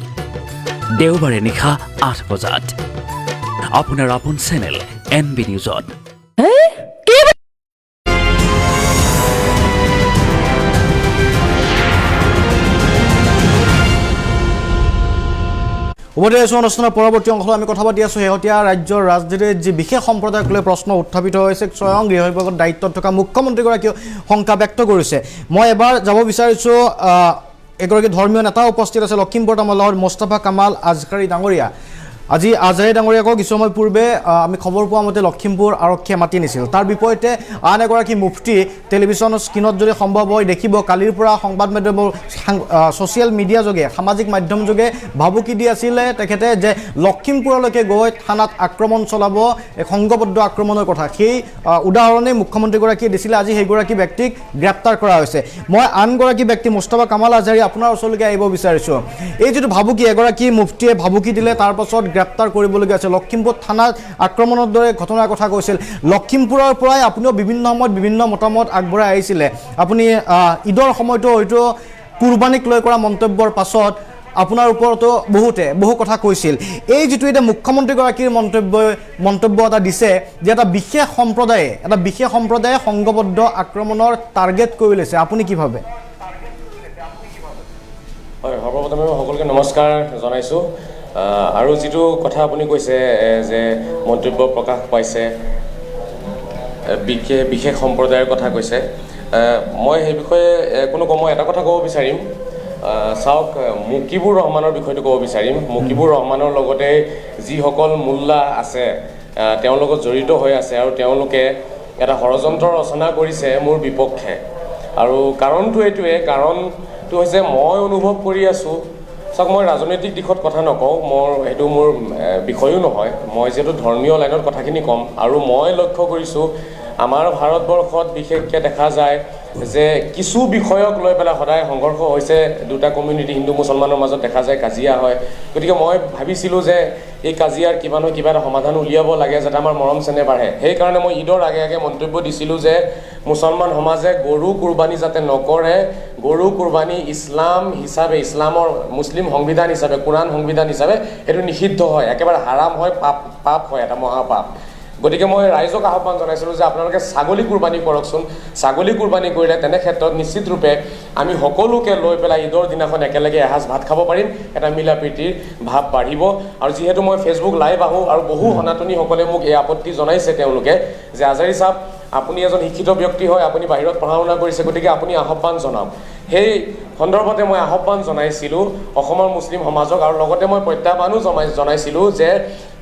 দেওবাৰে নিশা 8 বজাত আপোনাৰ আপোন চেনেল NB নিউজত উভতি আহিছোঁ অনুষ্ঠানৰ পৰৱৰ্তী অংশত আমি কথা পাতি আছোঁ শেহতীয়া ৰাজ্যৰ ৰাজনীতিৰ যি বিশেষ সম্প্ৰদায়ক লৈ প্ৰশ্ন উত্থাপিত হৈছে স্বয়ং গৃহ বিভাগৰ দায়িত্বত থকা মুখ্যমন্ত্ৰীগৰাকীয়েও শংকা ব্যক্ত কৰিছে মই এবাৰ যাব বিচাৰিছোঁ এগৰাকী ধৰ্মীয় নেতা উপস্থিত আছে লখিমপুৰত আমাৰ লগত মোষ্টাফা কামাল আজহাৰী ডাঙৰীয়া আজি আজহাৰী ডাঙৰীয়াকক কিছু সময় পূৰ্বে আমি খবৰ পোৱা মতে লখিমপুৰ আৰক্ষীয়ে মাতি নিছিল তাৰ বিপৰীতে আন এগৰাকী মুফতি টেলিভিছনৰ স্ক্ৰীণত যদি সম্ভৱ হয় দেখিব কালিৰ পৰা সংবাদ মাধ্যমৰ ছ'চিয়েল মিডিয়া যোগে সামাজিক মাধ্যম যোগে ভাবুকি দি আছিলে তেখেতে যে লখিমপুৰলৈকে গৈ থানাত আক্ৰমণ চলাব এক সংঘবদ্ধ আক্ৰমণৰ কথা সেই উদাহৰণেই মুখ্যমন্ত্ৰীগৰাকীয়ে দিছিলে আজি সেইগৰাকী ব্যক্তিক গ্ৰেপ্তাৰ কৰা হৈছে মই আনগৰাকী ব্যক্তি মোষ্টাফা কামাল আজহাৰী আপোনাৰ ওচৰলৈকে আহিব বিচাৰিছোঁ এই যিটো ভাবুকি এগৰাকী মুফতিয়ে ভাবুকি দিলে তাৰ পাছত গ্ৰেপ্তাৰ কৰিবলগীয়া আছে লখিমপুৰ থানাত আক্ৰমণৰ দৰে ঘটনাৰ কথা কৈছিল লখিমপুৰৰ পৰাই আপুনিও বিভিন্ন সময়ত বিভিন্ন মতামত আগবঢ়াই আহিছিলে আপুনি ঈদৰ সময়তো হয়তো কুৰবানীক লৈ কৰা মন্তব্যৰ পাছত আপোনাৰ ওপৰতো বহু কথা কৈছিল এই যিটো এতিয়া মুখ্যমন্ত্ৰীগৰাকীৰ মন্তব্য এটা দিছে যে এটা বিশেষ সম্প্ৰদায়ে সংঘবদ্ধ আক্ৰমণৰ টাৰ্গেট কৰি লৈছে আপুনি কি ভাবে হয় সৰ্বপ্ৰথমে সকলোকে নমস্কাৰ জনাইছোঁ আৰু যিটো কথা আপুনি কৈছে যে মন্তব্য প্ৰকাশ পাইছে বিশেষ সম্প্ৰদায়ৰ কথা কৈছে মই সেই বিষয়ে কোনো মই এটা কথা ক'ব বিচাৰিম চাওক মুকিবুৰ ৰহমানৰ বিষয়টো ক'ব বিচাৰিম মুকিবুৰ ৰহমানৰ লগতে যিসকল মোল্লা আছে তেওঁৰ লগত জড়িত হৈ আছে আৰু তেওঁলোকে এটা ষড়যন্ত্ৰ ৰচনা কৰিছে মোৰ বিপক্ষে আৰু কাৰণটো এইটোৱে কাৰণটো হৈছে মই অনুভৱ কৰি আছোঁ চাওক মই ৰাজনৈতিক দিশত কথা নকওঁ সেইটো মোৰ বিষয়ো নহয় মই যিহেতু ধৰ্মীয় লাইনত কথাখিনি ক'ম আৰু মই লক্ষ্য কৰিছোঁ আমাৰ ভাৰতবৰ্ষত বিশেষকৈ দেখা যায় যে কিছু বিষয়ক লৈ পেলাই সদায় সংঘৰ্ষ হৈছে দুটা কমিউনিটি হিন্দু মুছলমানৰ মাজত দেখা যায় কাজিয়া হয় গতিকে মই ভাবিছিলোঁ যে এই কাজিয়াৰ কিবা নহয় কিবা এটা সমাধান উলিয়াব লাগে যাতে আমাৰ মৰম চেনেহ বাঢ়ে সেইকাৰণে মই ঈদৰ আগে মন্তব্য দিছিলোঁ যে মুছলমান সমাজে গৰু কুৰবানী যাতে নকৰে গৰু কুৰবানী ইছলাম হিচাপে ইছলামৰ মুছলিম সংবিধান হিচাপে কোৰাণ সংবিধান হিচাপে সেইটো নিষিদ্ধ হয় একেবাৰে হাৰাম হয় পাপ হয় এটা মহাপাপ গতিকে মই ৰাইজক আহ্বান জনাইছিলোঁ যে আপোনালোকে ছাগলী কুৰবানী কৰকচোন ছাগলী কুৰবানী কৰিলে তেনে ক্ষেত্ৰত নিশ্চিত ৰূপে আমি সকলোকে লৈ পেলাই ঈদৰ দিনাখন একেলগে এসাঁজ ভাত খাব পাৰিম এটা মিলা প্ৰীতিৰ ভাৱ বাঢ়িব আৰু যিহেতু মই ফেচবুক লাইভ আহোঁ আৰু বহু সনাতনীসকলে মোক এই আপত্তি জনাইছে তেওঁলোকে যে আজহাৰী চাহাব আপুনি এজন শিক্ষিত ব্যক্তি হয় আপুনি বাহিৰত পঢ়া শুনা কৰিছে গতিকে আপুনি আহ্বান জনাওক সেই সন্দৰ্ভতে মই আহ্বান জনাইছিলোঁ অসমৰ মুছলিম সমাজক আৰু লগতে মই প্ৰত্যাহ্বানো জনাইছিলোঁ যে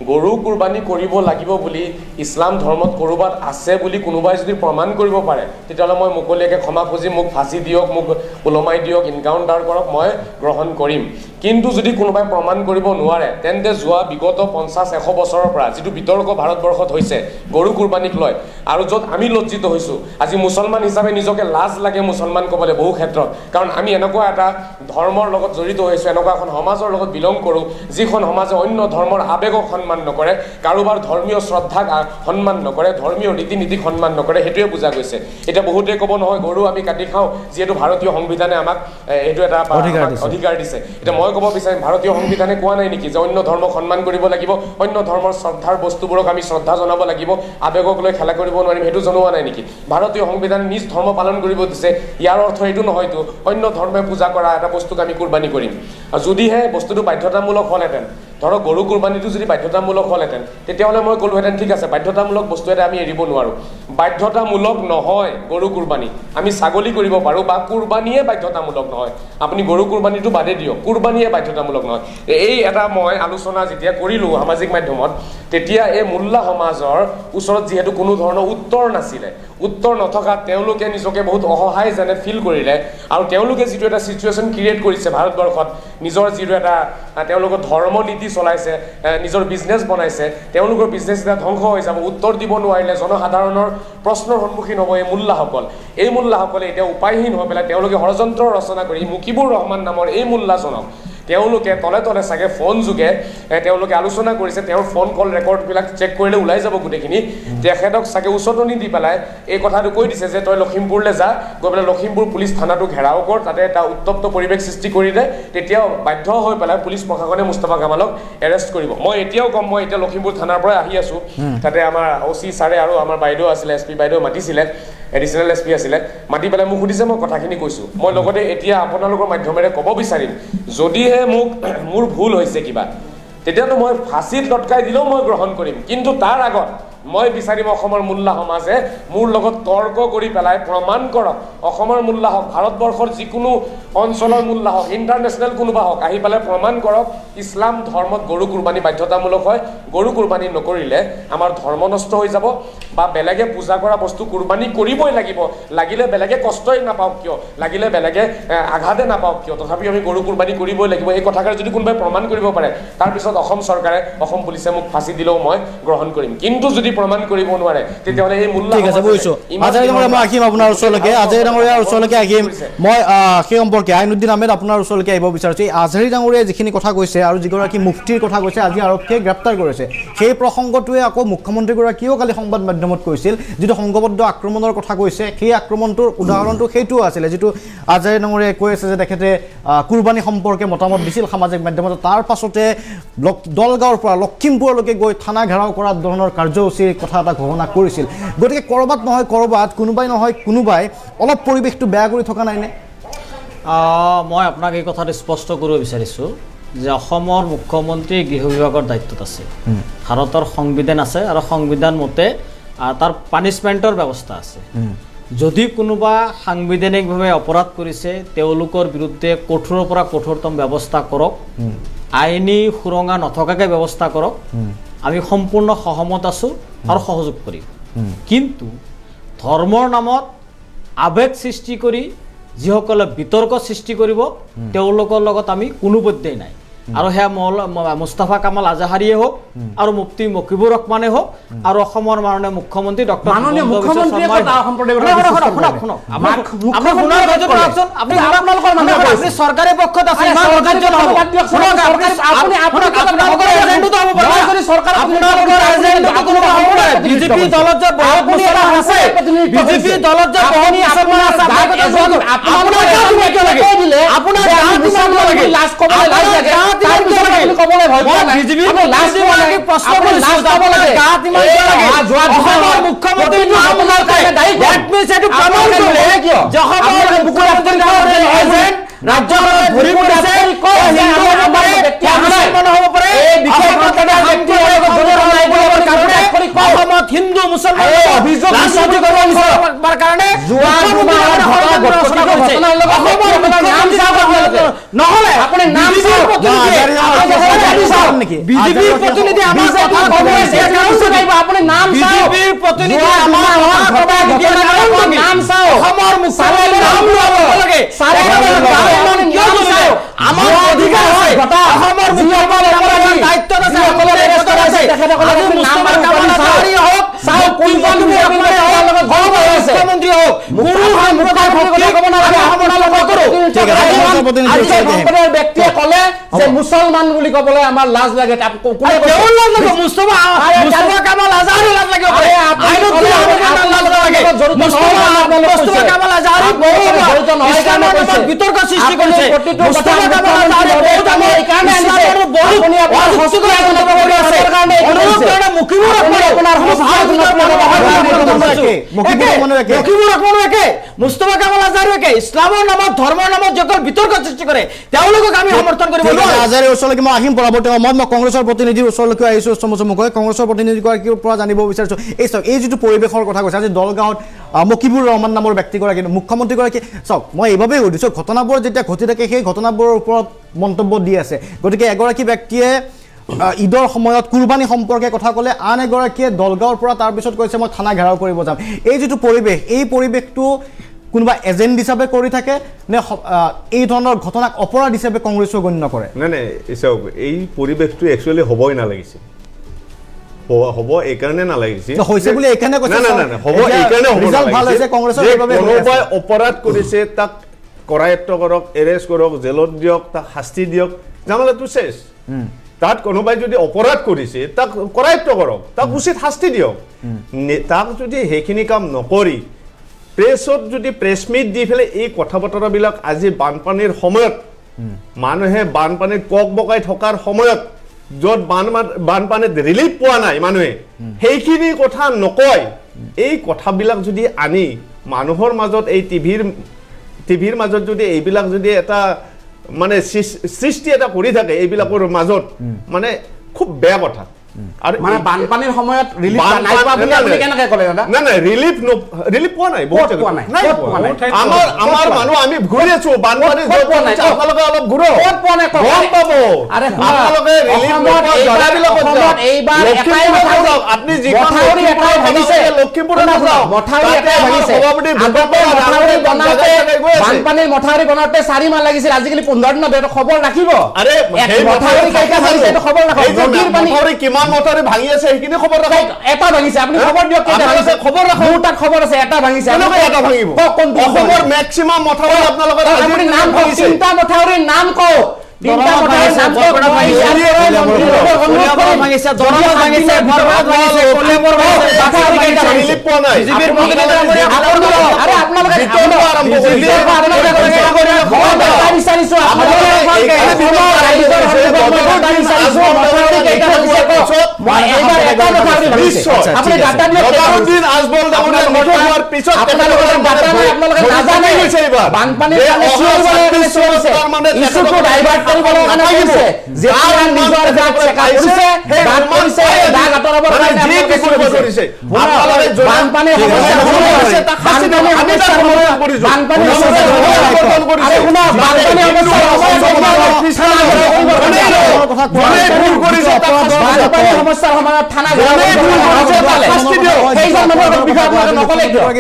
গৰু কুৰবানী কৰিব লাগিব বুলি ইছলাম ধৰ্মত ক'ৰবাত আছে বুলি কোনোবাই যদি প্ৰমাণ কৰিব পাৰে তেতিয়াহ'লে মই মুকলিয়াকৈ ক্ষমা খুজি মোক ফাঁচি দিয়ক, মোক ওলমাই দিয়ক, ইনকাউণ্টাৰ কৰক, মই গ্ৰহণ কৰিম। কিন্তু যদি কোনোবাই প্ৰমাণ কৰিব নোৱাৰে তেন্তে যোৱা বিগত 50-100 বছৰৰ পৰা যিটো বিতৰ্ক ভাৰতবৰ্ষত হৈছে গৰু কুৰবানীক লৈ, আৰু য'ত আমি লজ্জিত হৈছোঁ, আজি মুছলমান হিচাপে নিজকে লাজ লাগে মুছলমান ক'বলৈ বহু ক্ষেত্ৰত, কাৰণ আমি এনেকুৱা এটা ধৰ্মৰ লগত জড়িত হৈছোঁ, এনেকুৱা এখন সমাজৰ লগত বিলং কৰোঁ যিখন সমাজে অন্য ধৰ্মৰ আৱেগক সন্মান নকৰে, কাৰোবাৰ ধৰ্মীয় শ্ৰদ্ধাক সন্মান নকৰে, ধৰ্মীয় ৰীতি নীতিক সন্মান নকৰে। সেইটোৱে বুজা গৈছে। এতিয়া বহুতে ক'ব নহয় গৰু আমি কাটি খাওঁ যিহেতু ভাৰতীয় সংবিধানে আমাক এইটো এটা অধিকাৰ দিছে। এতিয়া মই ক'ব বিচাৰিম ভাৰতীয় সংবিধানে কোৱা নাই নেকি যে অন্য ধৰ্মক সন্মান কৰিব লাগিব, অন্য ধৰ্মৰ শ্ৰদ্ধাৰ বস্তুবোৰক আমি শ্ৰদ্ধা জনাব লাগিব, আৱেগক লৈ খেলা কৰিব নোৱাৰিম, সেইটো জনোৱা নাই নেকি? ভাৰতীয় সংবিধানে নিজ ধৰ্ম পালন কৰিব দিছে। ইয়াৰ অৰ্থ এইটো নহয়তো অন্য ধৰ্মে পূজা কৰা এটা বস্তুক আমি কুৰবানী কৰিম। আৰু যদিহে বস্তুটো বাধ্যতামূলক হ'লহেঁতেন, ধৰক গৰু কুৰবানীটো যদি বাধ্যতামূলক হ'লহেঁতেন তেতিয়াহ'লে মই ক'লোহেঁতেন ঠিক আছে বাধ্যতামূলক বস্তু এটা আমি এৰিব নোৱাৰোঁ। বাধ্যতামূলক নহয় গৰু কুৰবানী, আমি ছাগলী কৰিব পাৰোঁ বা কুৰবানীয়ে বাধ্যতামূলক নহয়। আপুনি গৰু কুৰবানীটো বাদে দিয়ক, কুৰবানীয়ে বাধ্যতামূলক নহয়। এই এটা মই আলোচনা যেতিয়া কৰিলোঁ সামাজিক মাধ্যমত তেতিয়া এই মোল্লা সমাজৰ ওচৰত যিহেতু কোনো ধৰণৰ উত্তৰ নাছিলে, উত্তৰ নথকাত তেওঁলোকে নিজকে বহুত অসহায় যেনে ফিল কৰিলে, আৰু তেওঁলোকে যিটো এটা ছিটুৱেশ্যন ক্ৰিয়েট কৰিছে ভাৰতবৰ্ষত, নিজৰ যিটো এটা তেওঁলোকৰ ধৰ্ম নীতি চলাইছে, নিজৰ বিজনেছ বনাইছে, তেওঁলোকৰ বিজনেছ এটা ধ্বংস হৈ যাব। উত্তৰ দিব নোৱাৰিলে জনসাধাৰণৰ প্ৰশ্নৰ সন্মুখীন হ'ব এই মোল্লাসকল। এই মোল্লাসকলে এতিয়া উপায়হীন হৈ পেলাই তেওঁলোকে ষড়যন্ত্ৰ ৰচনা কৰি মুকিবুৰ ৰহমান নামৰ এই মোল্লাজনক তেওঁলোকে তলে তলে চাগে ফোন যোগে তেওঁলোকে আলোচনা কৰিছে। তেওঁৰ ফোন কল ৰেকৰ্ডবিলাক চেক কৰিলে ওলাই যাব গোটেইখিনি। তেখেতক চাগে উচতনি দি পেলাই এই কথাটো কৈ দিছে যে তই লখিমপুৰলৈ যা, গৈ পেলাই লখিমপুৰ পুলিচ থানাটো ঘেৰাও কৰ, তাতে এটা উত্তপ্ত পৰিৱেশ সৃষ্টি কৰি দে, তেতিয়াও বাধ্য হৈ পেলাই পুলিচ প্ৰশাসনে মুস্তাফা কামালক এৰেষ্ট কৰিব। মই এতিয়াও ক'ম, মই এতিয়া লখিমপুৰ থানাৰ পৰাই আহি আছোঁ, তাতে আমাৰ OC ছাৰে আৰু আমাৰ বাইদেউ আছিলে, SP বাইদেউ মাতিছিলে, এডিশ্যনেল SP আছিলে, মাতি পেলাই মোক সুধিছে, মই কথাখিনি কৈছোঁ। মই লগতে এতিয়া আপোনালোকৰ মাধ্যমেৰে ক'ব বিচাৰিম যদিহে মোৰ ভুল হৈছে কিবা তেতিয়াতো মই ফাঁচীত লটকাই দিলেও মই গ্ৰহণ কৰিম, কিন্তু তাৰ আগত মই বিচাৰিম অসমৰ মোল্লা সমাজে মোৰ লগত তৰ্ক কৰি পেলাই প্ৰমাণ কৰক, অসমৰ মোল্লা হওক, ভাৰতবৰ্ষৰ যিকোনো অঞ্চলৰ মোল্লা হওক, ইণ্টাৰনেশ্যনেল কোনোবা হওক, আহি পেলাই প্ৰমাণ কৰক ইছলাম ধৰ্মত গৰু কুৰবানী বাধ্যতামূলক হয়। গৰু কুৰবানী নকৰিলে আমাৰ ধৰ্ম নষ্ট হৈ যাব, বা বেলেগে পূজা কৰা বস্তু কুৰবানী কৰিবই লাগিব, লাগিলে বেলেগে কষ্টই নাপাওক কিয়, লাগিলে বেলেগে আঘাতে নাপাওক কিয়, তথাপিও আমি গৰু কুৰবানী কৰিবই লাগিব। এই কথাষাৰ যদি কোনোবাই প্ৰমাণ কৰিব পাৰে তাৰপিছত অসম চৰকাৰে, অসম পুলিচে মোক ফাঁচি দিলেও মই গ্ৰহণ কৰিম। কিন্তু যদি প্ৰমাণ কৰিব নোৱাৰে তেতিয়াহ'লে এই মোল্লা ঠিক আছে বুজিছোঁ। আজাৰী ডাঙৰীয়া মই আহিম আপোনাৰ ওচৰলৈকে, আজাৰী ডাঙৰীয়াৰ ওচৰলৈকে আহিম মই। সেই সম্পৰ্কে আইনুদ্দিন আহমেদ আপোনাৰ ওচৰলৈকে আহিব বিচাৰিছোঁ। এই আজাৰী ডাঙৰীয়াই যিখিনি কথা কৈছে আৰু যিগৰাকী মুফতিৰ কথা কৈছে আজি আৰক্ষীয়ে গ্ৰেপ্তাৰ কৰিছে, সেই প্ৰসংগটোৱে আকৌ মুখ্যমন্ত্ৰীগৰাকীয়েও কালি সংবাদ মাধ্যমত কৈছিল, যিটো সংঘবদ্ধ আক্ৰমণৰ কথা কৈছে সেই আক্ৰমণটোৰ উদাহৰণটো সেইটোও আছিলে, যিটো আজাৰী ডাঙৰীয়াই কৈ আছে যে তেখেতে কুৰবানী সম্পৰ্কে মতামত দিছিল সামাজিক মাধ্যমত, তাৰ পাছতে দলগাঁৱৰ পৰা লখিমপুৰলৈকে গৈ থানা ঘেৰাও কৰা ধৰণৰ কাৰ্যসূচীৰ কথা এটা ঘোষণা কৰিছিল। গতিকে ক'ৰবাত নহয় ক'ৰবাত, কোনোবাই নহয় কোনোবাই অলপ পৰিৱেশটো বেয়া কৰি থকা নাইনে? মই আপোনাক এই কথাটো স্পষ্ট কৰিব বিচাৰিছোঁ যে অসমৰ মুখ্যমন্ত্ৰী গৃহ বিভাগৰ দায়িত্বত আছে, ভাৰতৰ সংবিধান আছে আৰু সংবিধান মতে তাৰ পানিছমেণ্টৰ ব্যৱস্থা আছে। যদি কোনোবা সাংবিধানিকভাৱে অপৰাধ কৰিছে তেওঁলোকৰ বিৰুদ্ধে কঠোৰৰ পৰা কঠোৰতম ব্যৱস্থা কৰক, আইনী সুৰঙা নথকাকৈ ব্যৱস্থা কৰক, আমি সম্পূৰ্ণ সহমত আছোঁ আৰু সহযোগ কৰিম। কিন্তু ধৰ্মৰ নামত আৱেগ সৃষ্টি কৰি যিসকলে বিতৰ্ক সৃষ্টি কৰিব তেওঁলোকৰ লগত আমি কোনো পধ্যেই নাই। আৰু সেয়া মুস্তাফা কামাল আজাহাৰীয়ে হওক আৰু মুফতি মকিবুৰ ৰহমানে হওক আৰু অসমৰ মাননীয় মুখ্যমন্ত্ৰী ডক্টৰ চৰকাৰী পক্ষত আছে, বিজেপি দলত যে বহুত মুছলমান আছে, বিজেপি দলত যে বহুত মুছলমান আছে, হিন্দু মুছলমান কাৰণে নহলে আপুনি নাম চাওক বিজেপিৰ প্ৰতিনিধি আমাৰ কথা ক'ব আপুনি নাম চাওক বিজেপিৰ প্ৰতিনিধি আমাৰ নাম চাওক অসমৰ মুখ্যমন্ত্ৰী নাম ল'ব লাগে আমাৰ অধিকাৰ আছে অসমৰ মুখ্যমন্ত্ৰী দায়িত্বত আছে সকলোৰে ৰেকৰ্ড আছে আজি মুস্তফা কামাল আজহাৰী হওক চাওক কোনজন মুখ্যমন্ত্ৰী হওক ব্যক্তিয়ে ক'লে যে মুছলমান বুলি ক'বলৈ আমাৰ লাজ লাগে মুস্তফা কামাল আজহাৰী লাজ লাগিব বিতৰ্ক সৃষ্টি কৰিছে মুস্তফা কামাল আজহাৰী একে ইছলামৰ নামত ধৰ্মৰ নামত যখন বিতৰ্ক সৃষ্টি কৰে তেওঁলোকক আমি সমৰ্থন কৰিব নোৱাৰো আজহাৰীৰ ওচৰলৈকে মই আহিম পৰৱৰ্তী সময়ত মই কংগ্ৰেছৰ প্ৰতিনিধিৰ ওচৰলৈকে আহিছোঁ চমুকৈ কংগ্ৰেছৰ প্ৰতিনিধিগৰাকীৰ পৰা জানিব বিচাৰিছোঁ এই চাওক এই যিটো পৰিৱেশৰ কথা কৈছে আজি দলগাঁৱত মকিবুৰ ৰহমান নামৰ ব্যক্তিগৰাকী মুখ্যমন্ত্ৰীগৰাকী চাওক মই এইবাবেই সুধিছোঁ ঘটনাবোৰ যেতিয়া ঘটি থাকে সেই ঘটনাবোৰৰ ওপৰত মন্তব্য দি আছে গতিকে এগৰাকী ব্যক্তিয়ে ঈদৰ সময়ত কুৰবানী সম্পৰ্কে কথা ক'লে আন এগৰাকীয়ে দলগাঁৱৰ পৰা তাৰপিছত কৈছে মই থানা ঘেৰাও কৰিব যাম এই যিটো পৰিৱেশ এই পৰিৱেশটো কোনোবা এজেণ্ট হিচাপে কৰি থাকে নে এই ধৰণৰ ঘটনাক অপৰাধ হিচাপে কংগ্ৰেছে গণ্য কৰে নাই চাওক এই পৰিৱেশটো একচুৱেলি হ'বই নালাগিছিল হ'ব এইকাৰণে নালাগিছিল হৈছে বুলি এইকাৰণে কৈছে হ'ব এইকাৰণে ৰিজাল্ট ভাল হৈছে কংগ্ৰেছৰ কোনোবাই অপৰাধ কৰিছে তাক কৰায়ত্ব কৰক এৰেষ্ট কৰক জেলত দিয়ক তাক শাস্তি দিয়ক জামালাটো শেষ তাত কোনোবাই যদি অপৰাধ কৰিছে তাক কৰায়ত্ব কৰক তাক উচিত শাস্তি দিয়ক তাক যদি সেইখিনি কাম নকৰি প্ৰেছত যদি প্ৰেছ মিট দি পেলাই এই কথা বতৰাবিলাক আজি বানপানীৰ সময়ত মানুহে বানপানীত কক বকাই থকাৰ সময়ত য'ত বানপানীত ৰিলিফ পোৱা নাই মানুহে সেইখিনি কথা নকয় এই কথাবিলাক যদি আনি মানুহৰ মাজত এই টিভিৰ মাজত যদি এইবিলাক যদি এটা মানে সৃষ্টি এটা কৰি থাকে এইবিলাকৰ মাজত মানে খুব বেয়া কথা আৰু মানে বানপানীৰ সময়ত ৰিলিফ নাই পোৱা বুলি আপুনি কেনেকৈ ক'লে দাদা নাই ৰিলিফ পোৱা নাই বহুত পোৱা নাই আমাৰ মানুহ আমি ঘূৰি আছো বানপানী আপোনালোকে অলপ ঘূৰক ক'ত পোৱা নাই গম পাব আৰে আপোনালোকে ৰিলিফ এইবাৰ এটাই কথা যাওক আপুনি যিখন এটাই ভাবিছে লক্ষীপুৰত যাওক মথাউৰি এটাই ভাবিছে বানপানীৰ মথাউৰি বনাওঁতে 4 মাহ লাগিছিল আজিকালি 15 দিনত এটা খবৰ ৰাখিব আৰে মথাউৰি কেইটা ভাঙিছে এইটো খবৰ ৰাখক নদীৰ পানী কিমান মথাউৰি ভাঙি আছে সেইখিনি খবৰ ৰাখক এটা ভাঙিছে আপুনি খবৰ দিয়ক কেইটা ভাঙিছে খবৰ ৰাখক মোৰ তাত খবৰ আছে এটা ভাঙিছে কেনেকৈ এটা ভাঙিব অসমৰ মেক্সিমাম মথাউৰি আপোনালোকৰ আপুনি নাম কওক তিনিটা মথাউৰিৰ নাম কওক তিনিটা মথাউৰিৰ নাম কওক ভাঙিছে দৰঙত ভাঙিছে বৰবাদ ভাঙিছে কলেমৰ ভাঙিছে মথাউৰি কেইটা ভাঙিছে পোৱা নাই বিজেপিৰ প্ৰতিনিধি আৰে আপোনালোকে কেনেকৈ আৰম্ভ কৰিছে আপোনালোকে বিচাৰিছো আপোনালোকে মই এইবাৰ এটা মথাউৰি ভাঙিছে আপুনি ডাটা দিয়ক আজমল ডাঙৰীয়াৰ মথাউৰিৰ পিছত আপোনালোকৰ ডাটা নাই আপোনালোকে নাজানে হৈছে এইবাৰ বানপানীৰ মানে ইছুটো ডাইভাৰ্ট কৰিবলৈ কাৰণে কৈছে যেতিয়া নিজৰ গাত চেকা কৰিছে গাত কৰিছে দাগ আঁতৰাবৰ কাৰণে যি কিছু কৰিছে আপোনালোকে বানপানীৰ সমস্যা হৈছে তাক শাস্তি দিব আমি তাক সমাধান কৰিছো বানপানীৰ সমস্যা সমাধান কৰিছে আৰে শুনা বানপানীৰ সমস্যা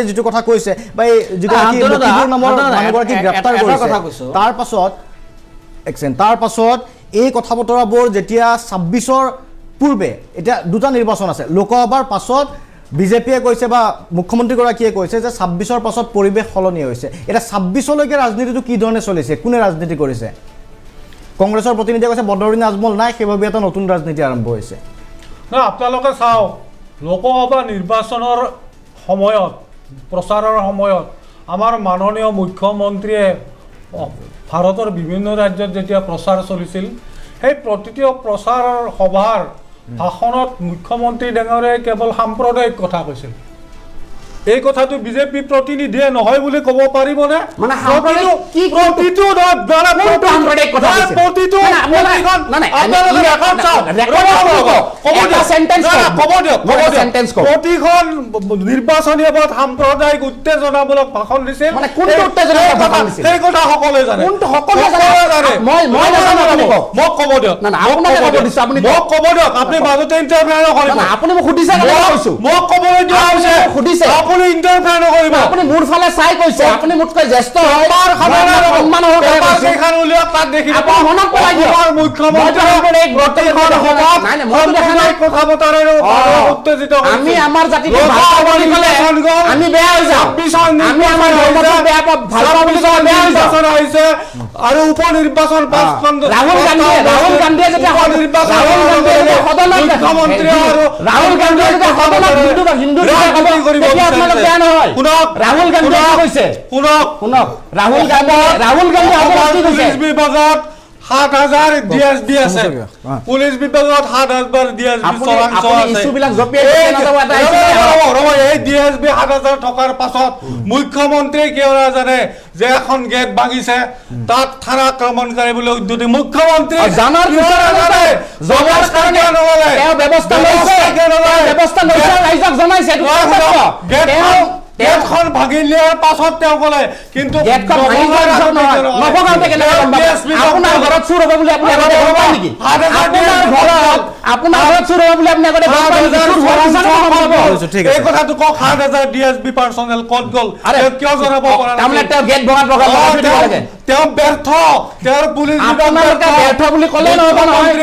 যিটো কথা কৈছে বা তাৰ পাছত এই কথা বতৰাবোৰ যেতিয়া 26ৰ পূৰ্বে এতিয়া দুটা নিৰ্বাচন আছে লোকসভাৰ পাছত বিজেপিয়ে কৈছে বা মুখ্যমন্ত্ৰীগৰাকীয়ে কৈছে যে 26ৰ পাছত পৰিৱেশ সলনি হৈছে এটা 26লৈকে ৰাজনীতিটো কি ধৰণে চলিছে কোনে ৰাজনীতি কৰিছে কংগ্ৰেছৰ প্ৰতিনিধিয়ে কৈছে বদৰুদ্দিন আজমল নাই সেইভাবে এটা নতুন ৰাজনীতি আৰম্ভ হৈছে না আপোনালোকে চাওক লোকসভা নিৰ্বাচনৰ সময়ত প্ৰচাৰৰ সময়ত আমাৰ মাননীয় মুখ্যমন্ত্ৰীয়ে ভাৰতৰ বিভিন্ন ৰাজ্যত যেতিয়া প্ৰচাৰ চলিছিল সেই প্ৰতিটো প্ৰচাৰৰ সভাৰ ভাষণত মুখ্যমন্ত্ৰী ডাঙৰীয়াই কেৱল সাম্প্ৰদায়িক কথা কৈছিল এই কথাটো বিজেপি প্ৰতিনিধিয়ে নহয় বুলি ক'ব পাৰিবনে? মানে সাম্প্ৰদায়িক কি প্ৰতিটো কোনটো সাম্প্ৰদায়িক কথা কৈছে? প্ৰতিটো প্ৰতিখন নিৰ্বাচনী সভাত সাম্প্ৰদায়িক উত্তেজনামূলক ভাষণ দিছিল। মানে কোনটো উত্তেজনামূলক ভাষণ দিছিল? সেই কথা সকলোৱে জানে। কোনটো সকলোৱে জানে? মই নাজানো, আপুনি কওক। মোক ক'ব দিয়ক। না আপোনাকে ক'ব দিছো, আপুনি মোক ক'ব দিয়ক। আপুনি মাজতে ইণ্টাৰফেয়াৰ নকৰিব। আপুনি মোক সুধিছে কাৰণে কৈছো। মোক ক'বলৈ দিয়া হৈছে। সুধিছে আপুনি ইণ্টাৰফেয়াৰ নকৰিব। আপুনি মোৰ ফালে চাই কৈছে, আপুনি মোতকৈ জ্যেষ্ঠ হয়, সন্মান কেইখন উলিয়াওক তাত দেখিব। আপুনি মনত পেলাই দিয়ক। আমি আমাৰ জাতিটো ভাল পাওঁ বুলি ক'লে আমি বেয়া হৈ যাওঁ। আমি আমাৰ ধৰ্মটোক বেয়া পাওঁ, ভাল পাওঁ বুলি ক'লে বেয়া হৈ যাওঁ। আৰু উপ নিৰ্বাচন ৰাহুল গান্ধীয়ে যেতিয়া মুখ্যমন্ত্ৰী ৰাহুল গান্ধীয়ে যেতিয়া সদনত হিন্দু তেতিয়া আপোনালোক বেয়া নহয়। ৰাহুল গান্ধীয়ে কৈছে, শুনক ৰাহুল গান্ধী সদনত কি কৈছে? বিভাগত ৭,০০০ DSB আছে। পুলিচ বিভাগত ৭,০০০ DSB এই DSB ৭,০০০ থকাৰ পাছত মুখ্যমন্ত্ৰীয়ে কিয় নাজানে যে এখন গেট ভাঙিছে, তাত থানা আক্ৰমণকাৰী বুলি উদ্যোগী মুখ্যমন্ত্ৰী জানাৰ ব্যৱস্থা লৈছে, ৰাইজক জনাইছে। গেটখন ভাঙি দিয়াৰ পাছত তেওঁ ক'লে, কিন্তু আপোনাৰ ঘৰত চুৰ হ'ব বুলি আপুনি আগতে গম পায় নেকি? আপোনাৰ ঘৰত চুৰ হ'ব বুলি আপুনি আগতে গম পায় নেকি? এই কথাটো কওক। ৭,০০০ DSB পাৰ্চনেল ক'ত গ'ল? কিয় জনাব পৰা নাই? তাৰমানে তেওঁ গেট ভঙাত তেওঁ ব্যৰ্থ, তেওঁৰ পুলিচ আপোনালোকে ব্যৰ্থ বুলি ক'লে নহ'ব নহয়।